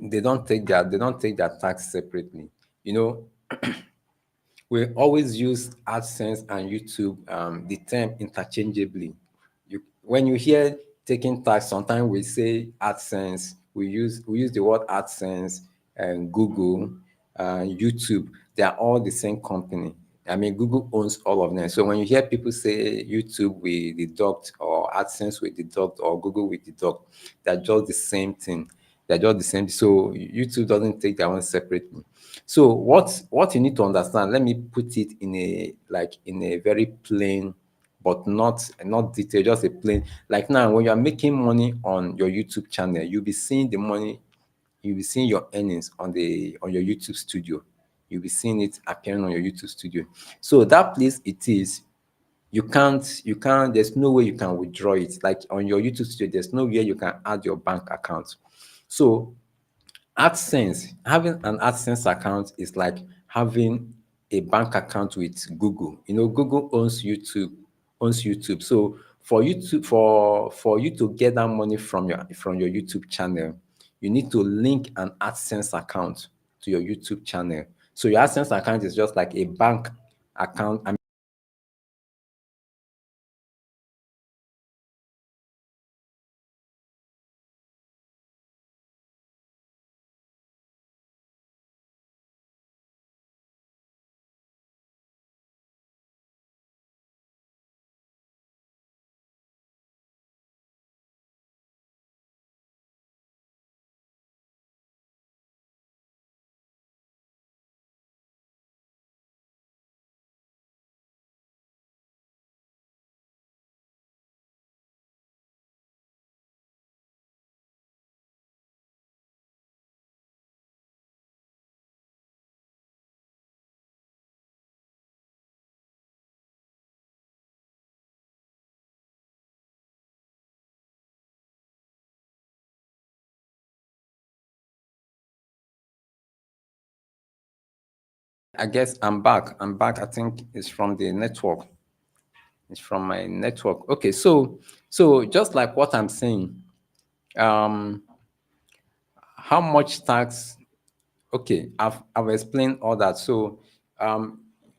they don't take their tax separately. We always use AdSense and YouTube the term interchangeably. When you hear taking tax, sometimes we say AdSense. We use the word AdSense and Google, YouTube. They are all the same company. I mean, Google owns all of them. So when you hear people say YouTube we deduct, or AdSense we deduct, or Google we deduct, they're just the same thing. They're just the same. So YouTube doesn't take their own separately. So what you need to understand, let me put it in a very plain, but not detailed, just a plain. Like now, when you are making money on your YouTube channel, you'll be seeing the money, you'll be seeing your earnings on your YouTube studio. You'll be seeing it appearing on your YouTube studio. So that place it is, you can't, there's no way you can withdraw it. Like on your YouTube studio, there's no way you can add your bank account. So AdSense, having an AdSense account is like having a bank account with Google. You know, Google owns YouTube, So for you to get that money from your YouTube channel, you need to link an AdSense account to your YouTube channel. So your AdSense account is just like a bank account. I guess I'm back. I think it's from the network. It's from my network. Okay, so just like what I'm saying, how much tax? Okay, I've explained all that. So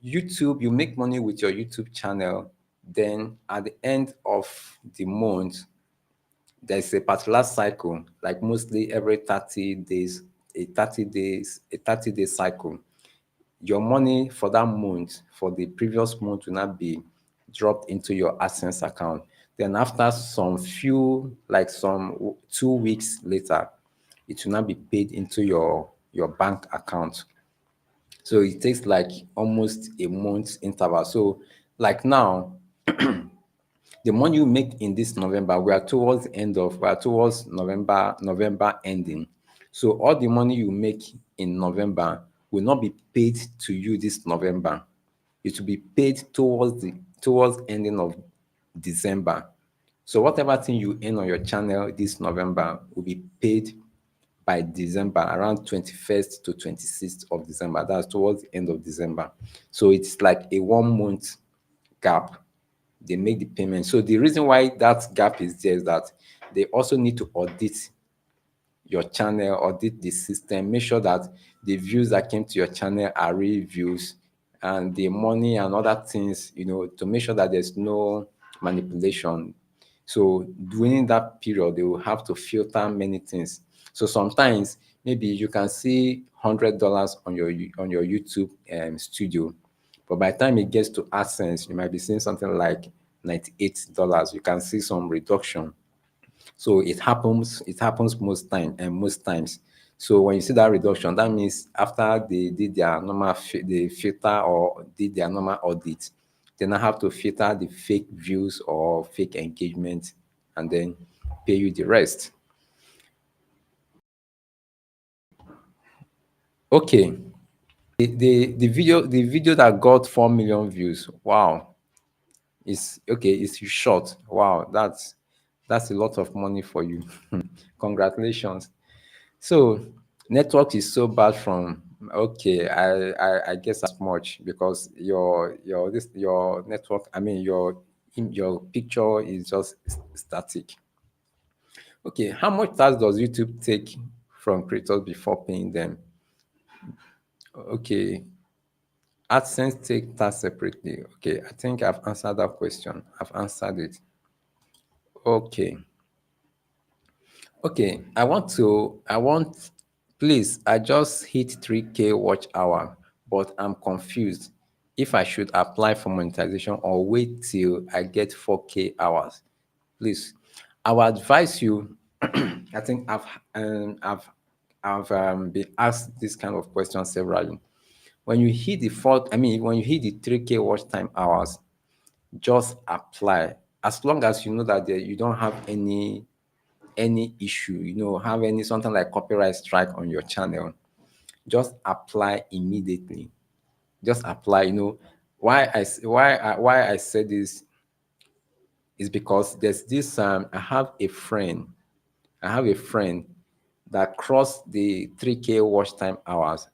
YouTube, you make money with your YouTube channel. Then at the end of the month, there's a particular cycle, like mostly every 30 days, a 30-day cycle. Your money for that month, for the previous month, will not be dropped into your AdSense account. Then after some 2 weeks later, it will not be paid into your bank account. So it takes like almost a month interval. So like now, the money you make in this November, we are towards November ending. So all the money you make in November will not be paid to you this November. It will be paid towards ending of December. So whatever thing you earn on your channel this November will be paid by December, around 21st to 26th of December. That's towards the end of December. So it's like a 1 month gap. They make the payment. So the reason why that gap is there is that they also need to audit your channel, audit the system, make sure that the views that came to your channel are real views, and the money and other things, to make sure that there's no manipulation. So during that period, they will have to filter many things. So sometimes maybe you can see $100 on your YouTube studio, but by the time it gets to AdSense, you might be seeing something like $98. You can see some reduction. So it happens most times. So when you see that reduction, that means after they did their normal they filter or did their normal audit, they now have to filter the fake views or fake engagement and then pay you the rest. Okay. The video that got 4 million views. Wow. It's short. Wow, that's a lot of money for you. Congratulations. So network is so bad from okay, I guess as much because your network, I mean your picture is just static. Okay, how much tax does YouTube take from creators before paying them? Okay, AdSense take tax separately. Okay, I think I've answered that question. I've answered it. Okay. Okay, please, I just hit 3K watch hour, but I'm confused if I should apply for monetization or wait till I get 4K hours. Please, I will advise you. I think I've been asked this kind of question severally. When you hit when you hit the 3K watch time hours, just apply. As long as you know that you don't have any issue, have any something like copyright strike on your channel, just apply immediately. Just apply. Why I said this is because there's this I have a friend that crossed the 3K watch time hours,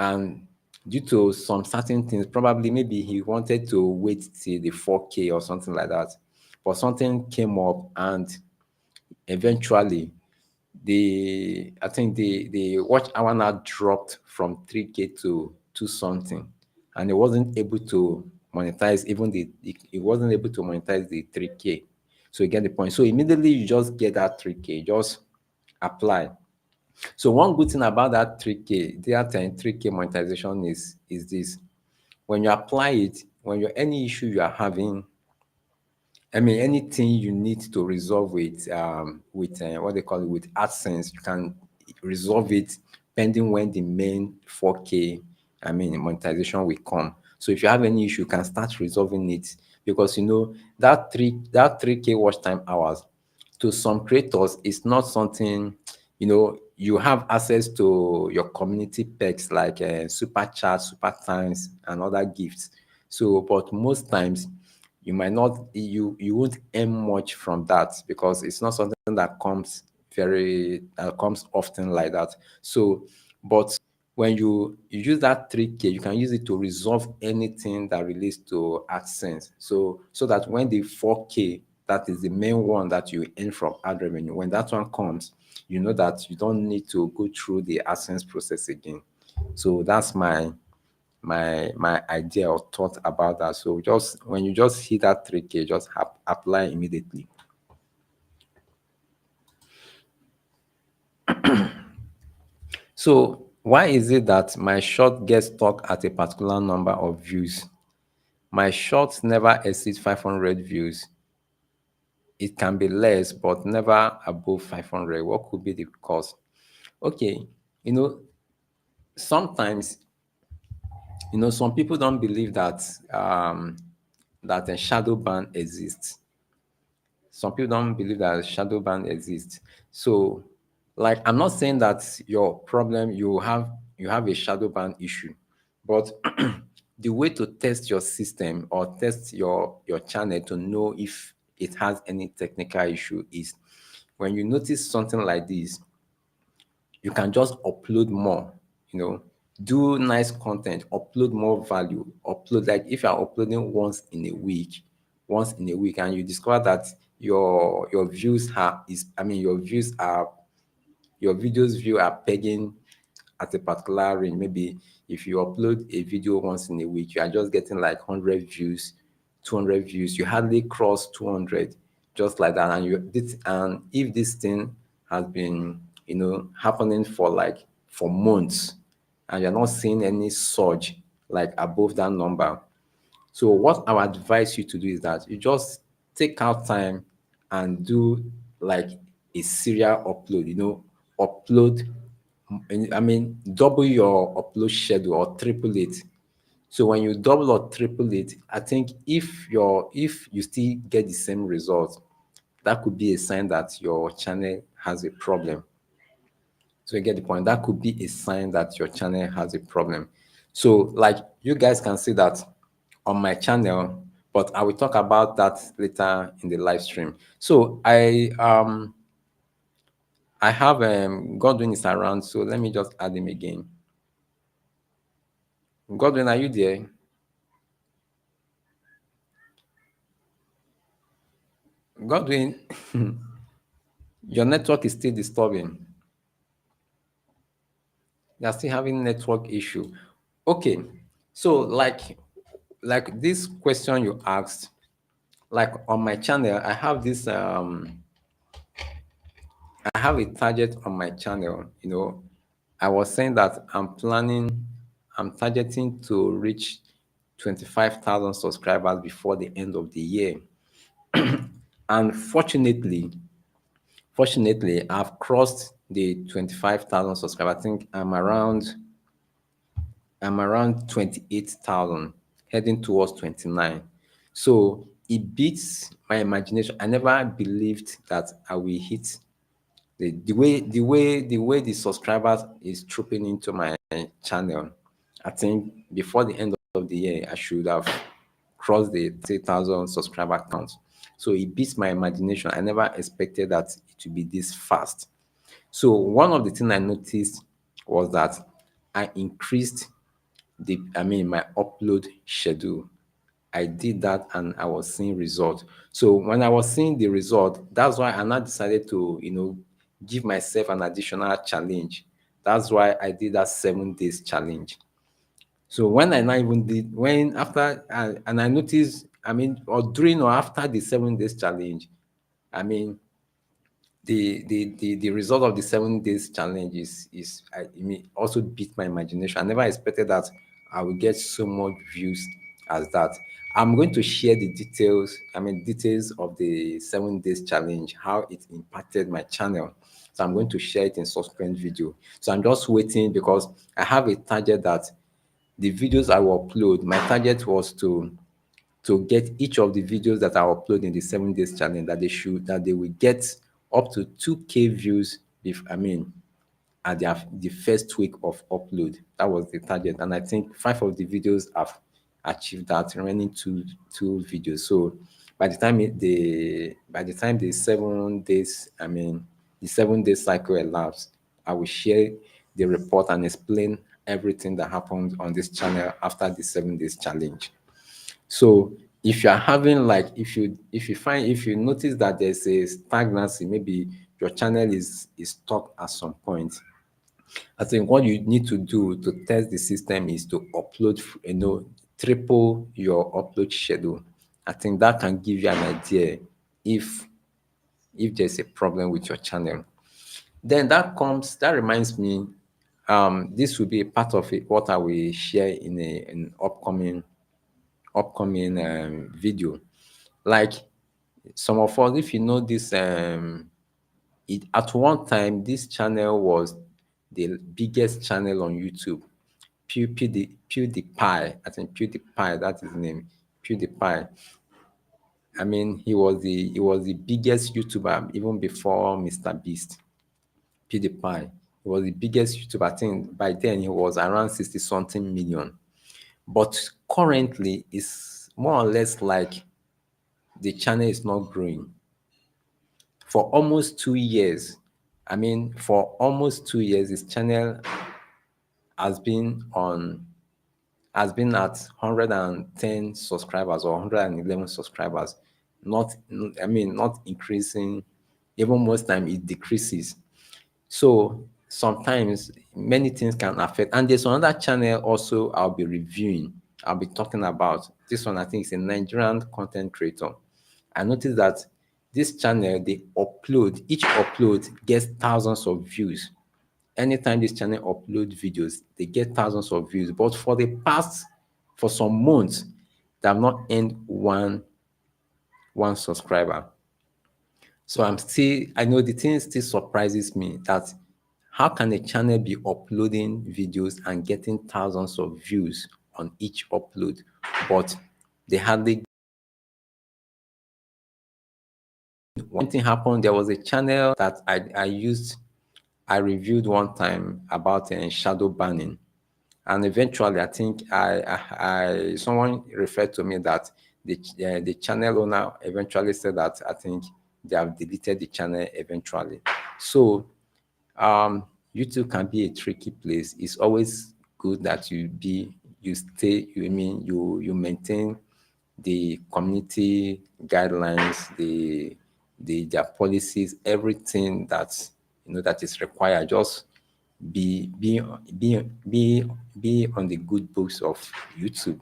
and due to some certain things, probably maybe he wanted to wait till the 4K or something like that, but something came up and eventually I think the watch hour now dropped from 3K to 2 something, and it wasn't able to monetize even it wasn't able to monetize the 3K. So you get the point. So immediately you just get that 3K, just apply. So one good thing about that 3K, that 3K monetization is this: when you apply it, when you're any issue you are having, I mean, anything you need to resolve with what they call it, with AdSense, you can resolve it pending when the main 4K, I mean, monetization will come. So if you have any issue, you can start resolving it, because you know that 3K watch time hours to some creators is not something, you know, you have access to your community perks like super chat, super thanks, and other gifts. So, but most times you might not, you won't earn much from that, because it's not something that comes often like that. So, but when you use that 3K, you can use it to resolve anything that relates to AdSense. So that when the 4K, that is the main one that you earn from ad revenue, when that one comes, you know that you don't need to go through the AdSense process again. So that's my idea or thought about that. So just when you just hit that 3K, just apply immediately. So why is it that my short gets stuck at a particular number of views? My shorts never exceed 500 views. It can be less, but never above 500. What could be the cause? Okay, you know, sometimes, you know, some people don't believe that that a shadow ban exists. Some people don't believe that shadow ban exists. So, like, I'm not saying that your problem, you have a shadow ban issue, but the way to test your system or test your channel to know if it has any technical issue is when you notice something like this, you can just upload more, you know, do nice content, upload more value, upload, like if you're uploading once in a week, and you discover that your views are is I mean your views are your videos view are pegging at a particular range. Maybe if you upload a video once in a week, you are just getting like 100 views, 200 views. You hardly cross 200, just like that. And if this thing has been, you know, happening for months, and you're not seeing any surge like above that number. So what I would advise you to do is that you just take out time and do like a serial upload, you know, upload, I mean, double your upload schedule or triple it. So when you double or triple it, I think if you still get the same result, that could be a sign that your channel has a problem. So you get the point. That could be a sign that your channel has a problem. So like you guys can see that on my channel, but I will talk about that later in the live stream. So I have Godwin is around, so let me just add him again. Godwin, are you there? Godwin, your network is still disturbing. You're still having network issue. Okay, so like this question you asked, like on my channel, I have this I have a target on my channel. You know, I was saying that I'm targeting to reach 25,000 subscribers before the end of the year. And fortunately, I've crossed the 25,000 subscribers. I think I'm around 28,000, heading towards 29. So it beats my imagination. I never believed that I will hit the way the subscribers is trooping into my channel. I think before the end of the year, I should have crossed the 3,000 subscriber count. So it beats my imagination. I never expected that it would be this fast. So one of the things I noticed was that I increased my upload schedule. I did that and I was seeing result. So when I was seeing the result, that's why I now decided to, give myself an additional challenge. That's why I did that 7 days challenge. So when I now even did, when after, and I noticed, or during or after the 7 days challenge, the result of the 7 days challenge also beat my imagination. I never expected that I would get so much views as that. I'm going to share the details of the 7 days challenge, how it impacted my channel. So I'm going to share it in subsequent video. So I'm just waiting because I have a target that the videos I will upload, my target was to get each of the videos that I upload in the 7 days challenge, that they will get up to 2K views at the first week of upload. That was the target, and I think 5 of the videos have achieved that, remaining two videos. So by the time the 7 days, the 7 day cycle elapsed, I will share the report and explain everything that happened on this channel after the 7 days challenge. So if you are having if you notice that there's a stagnancy, maybe your channel is stuck at some point, I think what you need to do to test the system is to upload, triple your upload schedule. I think that can give you an idea if there's a problem with your channel. Then that reminds me, this will be a part of it, what I will share in an upcoming video. Like some of us, if you know this, at one time this channel was the biggest channel on YouTube. 𝗕𝗵𝘀𝘀𝘁, I think 𝗕𝗵𝘀𝘀, that's his name, 𝗕𝗵𝘀. He was the biggest YouTuber even before Mr. Beast. 𝗕𝗵𝘀𝘀, he was the biggest YouTuber. I think by then he was around 60-something million. But currently, it's more or less like the channel is not growing. For almost 2 years, his channel has been at 110 subscribers or 111 subscribers. Not increasing. Even most time it decreases. So sometimes many things can affect. And there's another channel also I'll be reviewing. I'll be talking about this one. I think it's a Nigerian content creator. I noticed that this channel, each upload gets thousands of views. Anytime this channel upload videos, they get thousands of views. But for some months, they have not earned one subscriber. So I know the thing still surprises me, that how can a channel be uploading videos and getting thousands of views on each upload, but they hardly. One thing happened, there was a channel that I reviewed one time about shadow banning, and eventually I think someone referred to me that the channel owner eventually said that I think they have deleted the channel eventually. So YouTube can be a tricky place. It's always good that you maintain the community guidelines, their policies, everything that that is required. Just be on the good books of YouTube.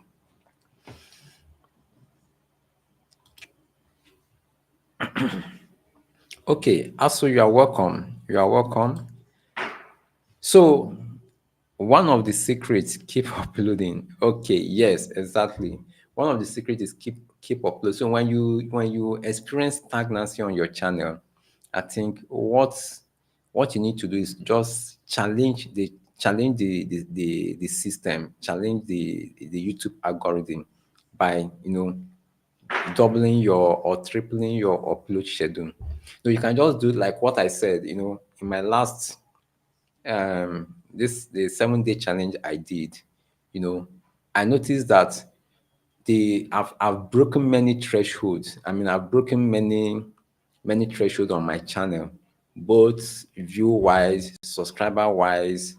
Okay, also you are welcome. You are welcome. So one of the secrets, keep uploading. Okay, yes, exactly. One of the secrets is keep uploading. So when you experience stagnancy on your channel, I think what you need to do is just challenge the system, challenge the YouTube algorithm by doubling or tripling your upload schedule. So you can just do like what I said, in my last the 7 day challenge I did. I noticed that I've broken many thresholds. I've broken many thresholds on my channel, both view wise, subscriber wise,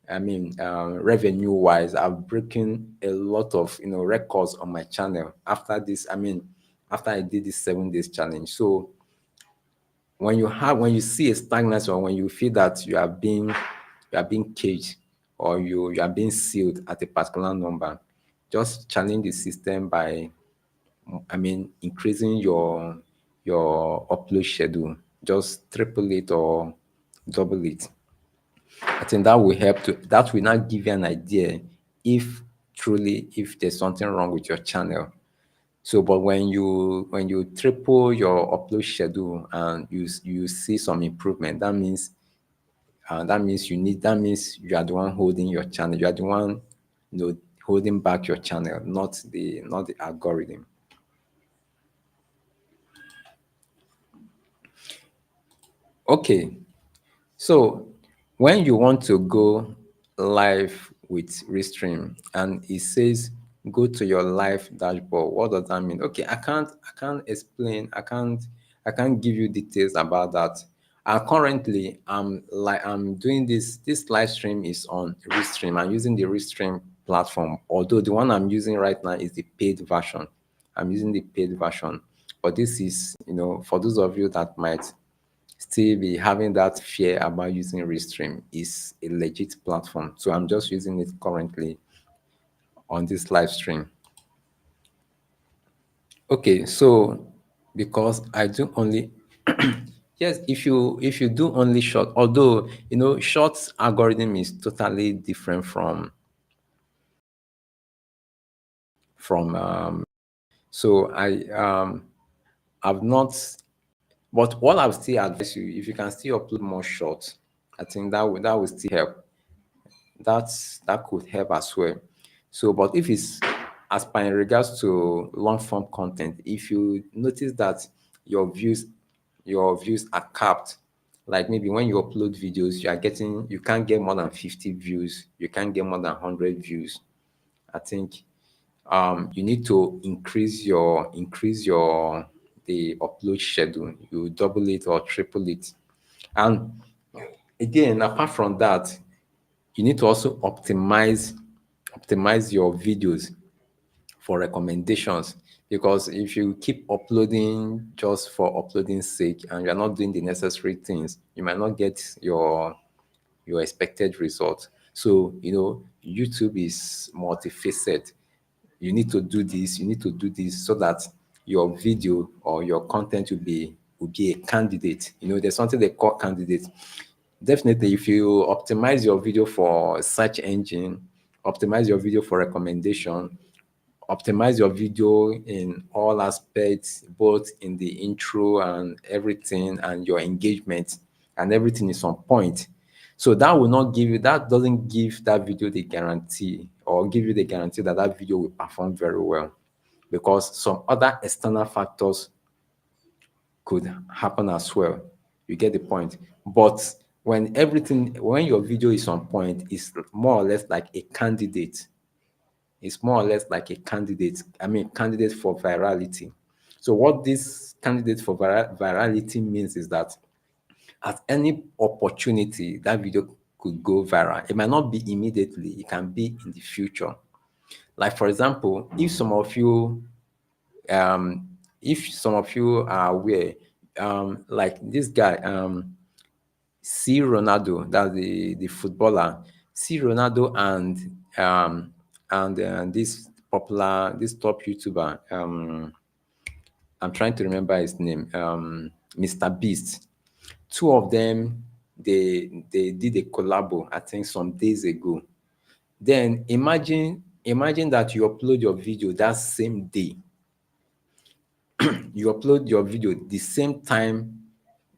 revenue wise, I've broken a lot of records on my channel after this. After I did this 7 days challenge. So when you see a stagnancy, or when you feel that you are being caged, or you are being sealed at a particular number, just challenge the system by increasing your upload schedule. Just triple it or double it. I think that will help that will not give you an idea if there's something wrong with your channel. So, but when you triple your upload schedule and you see some improvement, that means you are the one holding your channel. You are the one holding back your channel, not the algorithm. Okay, so when you want to go live with Restream and it says go to your live dashboard, what does that mean? Okay, I can't explain, I can't give you details about that. Currently I'm doing this live stream is on Restream. I'm using the Restream platform, although the one I'm using right now is the paid version. I'm using the paid version, but this is, for those of you that might still be having that fear about using Restream, is a legit platform. So I'm just using it currently on this live stream. Okay, so because I do only yes, if you do only short, although shorts algorithm is totally different from so I've not, but what I'll still advise you, if you can still upload more shorts, I think that will still help. That could help as well. So, but if it's as per in regards to long form content, if you notice that your views are capped, like maybe when you upload videos, you can't get more than 50 views, you can't get more than 100 views, I think you need to increase the upload schedule. You double it or triple it. And again, apart from that, you need to also optimize your videos for recommendations, because if you keep uploading just for uploading sake and you're not doing the necessary things, you might not get your expected result. So YouTube is multifaceted. You need to do this so that your video or your content will be a candidate. There's something they call candidate. Definitely, if you optimize your video for search engine, optimize your video for recommendation, optimize your video in all aspects, both in the intro and everything, and your engagement, and everything is on point. So that doesn't give that video the guarantee, or give you the guarantee that that video will perform very well, because some other external factors could happen as well. You get the point. But when your video is on point, it's more or less like a candidate. It's more or less like a candidate. Candidate for virality. So what this candidate for virality means is that at any opportunity, that video could go viral. It might not be immediately, it can be in the future. Like, for example, if some of you are aware, like this guy, Ronaldo, that's the footballer, Ronaldo, and this top YouTuber, I'm trying to remember his name, Mr. Beast. Two of them, they did a collabo, I think some days ago. Then imagine that you upload your video that same day. You upload your video the same time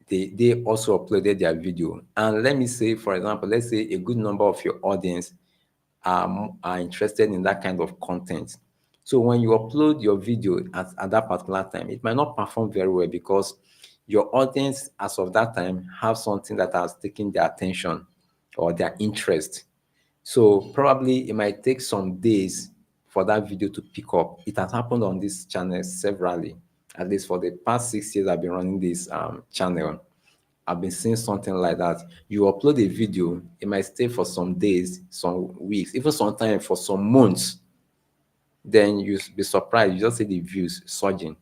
they also uploaded their video. And let me say, for example, let's say a good number of your audience are interested in that kind of content. So when you upload your video at that particular time, it might not perform very well, because your audience as of that time have something that has taken their attention or their interest. So probably it might take some days for that video to pick up. It has happened on this channel severally. At least for the past 6 years I've been running this channel. I've been seeing something like that. You upload a video, it might stay for some days, some weeks, even sometimes for some months. Then you be surprised, you just see the views surging.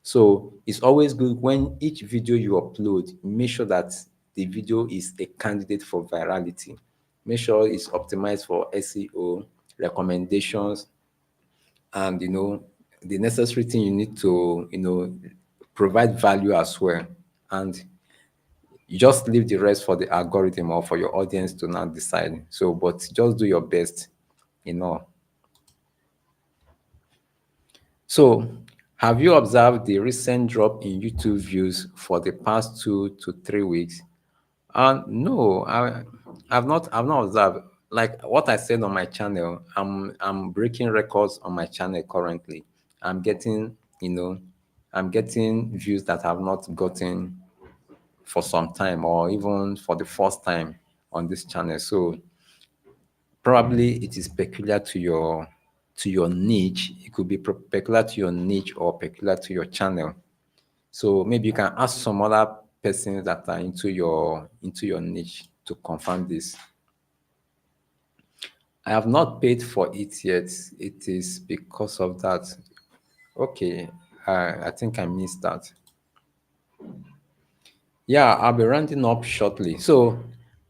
So it's always good when each video you upload, make sure that the video is a candidate for virality. Make sure it's optimized for SEO, recommendations, and the necessary thing you need to provide value as well. And you just leave the rest for the algorithm or for your audience to now decide. So, but just do your best, So, have you observed the recent drop in YouTube views for the past 2 to 3 weeks? No, I've not observed. Like what I said on my channel, I'm breaking records on my channel currently. I'm getting, I'm getting views that I've not gotten for some time, or even for the first time on this channel. So probably it is peculiar to your niche. It could be peculiar to your niche or peculiar to your channel. So maybe you can ask some other persons that are into your niche to confirm this. I have not paid for it yet. It is because of that. Okay, I think I missed that. Yeah, I'll be rounding up shortly. So,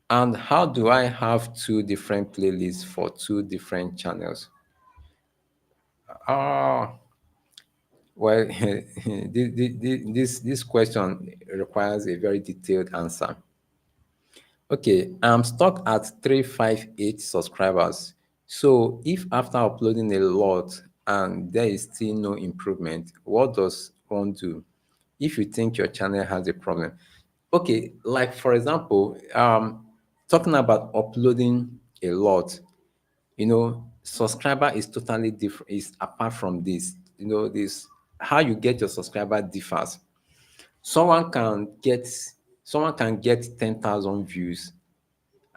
and how do I have two different playlists for two different channels? Well, this question requires a very detailed answer. Okay, I'm stuck at 358 subscribers. So if after uploading a lot and there is still no improvement, what does one do if you think your channel has a problem? Okay, like for example, talking about uploading a lot, subscriber is totally different, is apart from this. This, how you get your subscriber differs. Someone can get 10,000 views,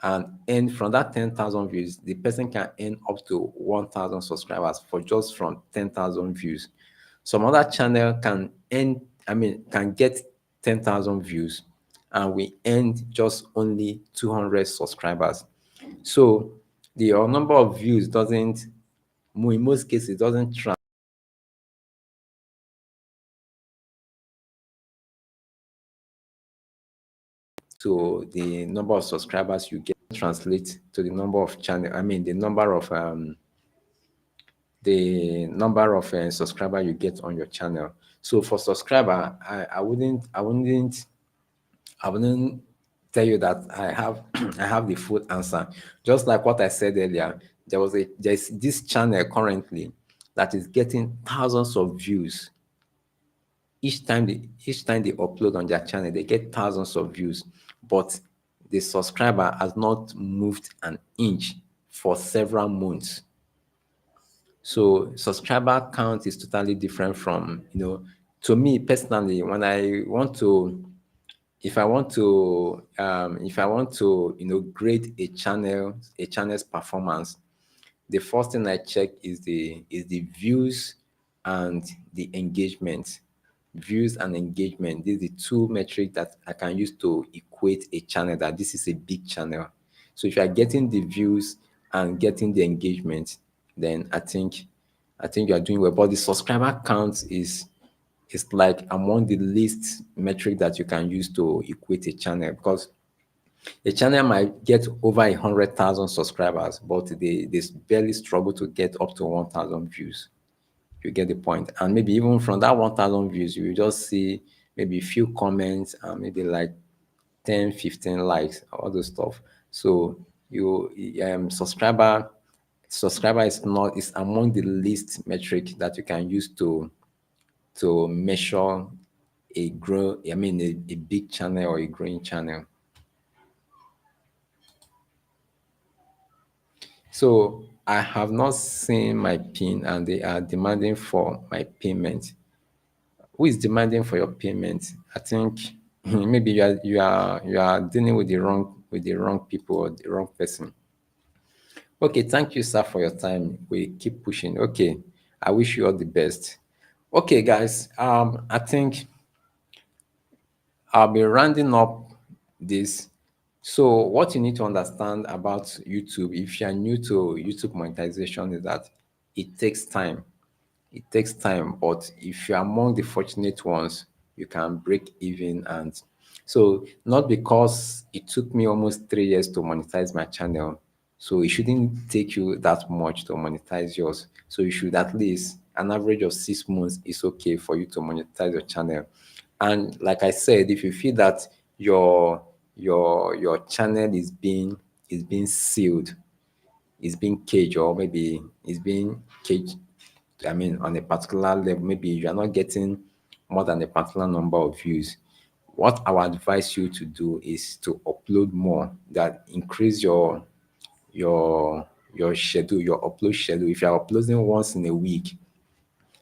and from that 10,000 views, the person can earn up to 1,000 subscribers for just from 10,000 views. Some other channel can get 10,000 views, and we earn just only 200 subscribers. So the number of views doesn't, in most cases, doesn't to the number of subscribers you get, translate to the number of channel. The number of subscriber you get on your channel. So for subscriber, I wouldn't tell you that I have I have the full answer. Just like what I said earlier, there's this channel currently that is getting thousands of views. Each time they upload on their channel, they get thousands of views, but the subscriber has not moved an inch for several months. So subscriber count is totally different from, to me personally, when I want to, if I want to, grade a channel's performance, the first thing I check is the views and the engagement. Views and engagement. These are the two metrics that I can use to equate a channel that this is a big channel. So if you are getting the views and getting the engagement, then I think you are doing well. But the subscriber count is like among the least metric that you can use to equate a channel, because a channel might get over 100,000 subscribers, but they barely struggle to get up to 1,000 views. You get the point. And maybe even from that 1,000 views, you will just see maybe a few comments and maybe like 10, 15 likes, all those stuff. So subscriber is among the least metric that you can use to measure a big channel or a growing channel. So I have not seen my PIN and they are demanding for my payment. Who is demanding for your payment? I think maybe you are dealing with the wrong people or the wrong person. Okay, thank you, sir, for your time. We keep pushing. Okay, I wish you all the best. Okay, guys, I think I'll be rounding up this. So what you need to understand about YouTube, if you are new to YouTube monetization, is that it takes time. It takes time, but if you're among the fortunate ones, you can break even. And so, not because it took me almost 3 years to monetize my channel, so it shouldn't take you that much to monetize yours. So you should at least an average of 6 months is okay for you to monetize your channel. And like I said, if you feel that your channel is being sealed, is being caged, or maybe is being caged, I mean, on a particular level, maybe you are not getting more than a particular number of views, what I would advise you to do is to upload more, that increase your schedule, your upload schedule. If you're uploading once in a week,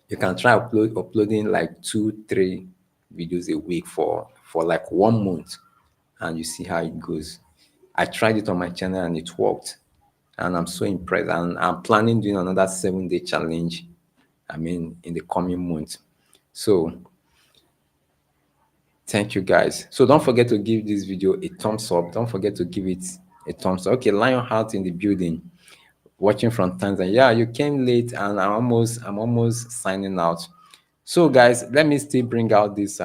you can try uploading like 2-3 videos a week for like 1 month, and you see how it goes. I tried it on my channel and it worked, and I'm so impressed. And I'm planning doing another 7-day challenge, I mean, in the coming month. So thank you guys. So don't forget to give this video a thumbs up. Don't forget to give it a thumbs up. Okay, Lionheart in the building, watching from Tanzania. Yeah, you came late, and I'm almost signing out. So guys, let me still bring out this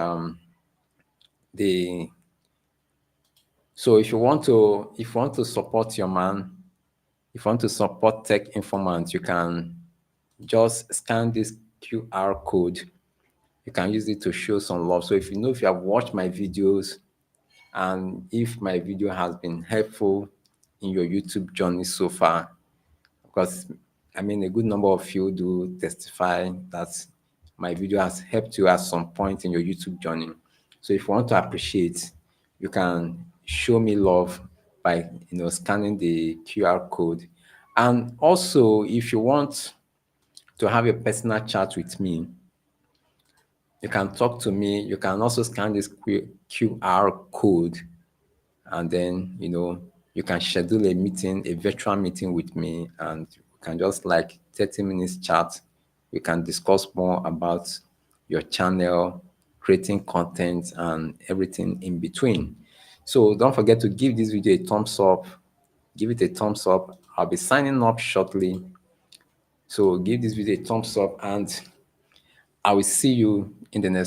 the so if you want to support your man, if you want to support Tech Informant, you can just scan this QR code. You can use it to show some love. So if you have watched my videos, and if my video has been helpful in your YouTube journey so far, because I mean, a good number of you do testify that my video has helped you at some point in your YouTube journey. So if you want to appreciate, you can show me love by scanning the QR code. And also, if you want to have a personal chat with me, you can talk to me. You can also scan this QR code, and then you can schedule a meeting, a virtual meeting with me, and we can just like 30 minutes chat. We can discuss more about your channel, creating content, and everything in between. So don't forget to give this video a thumbs up. Give it a thumbs up. I'll be signing up shortly. So give this video a thumbs up, and I will see you in the next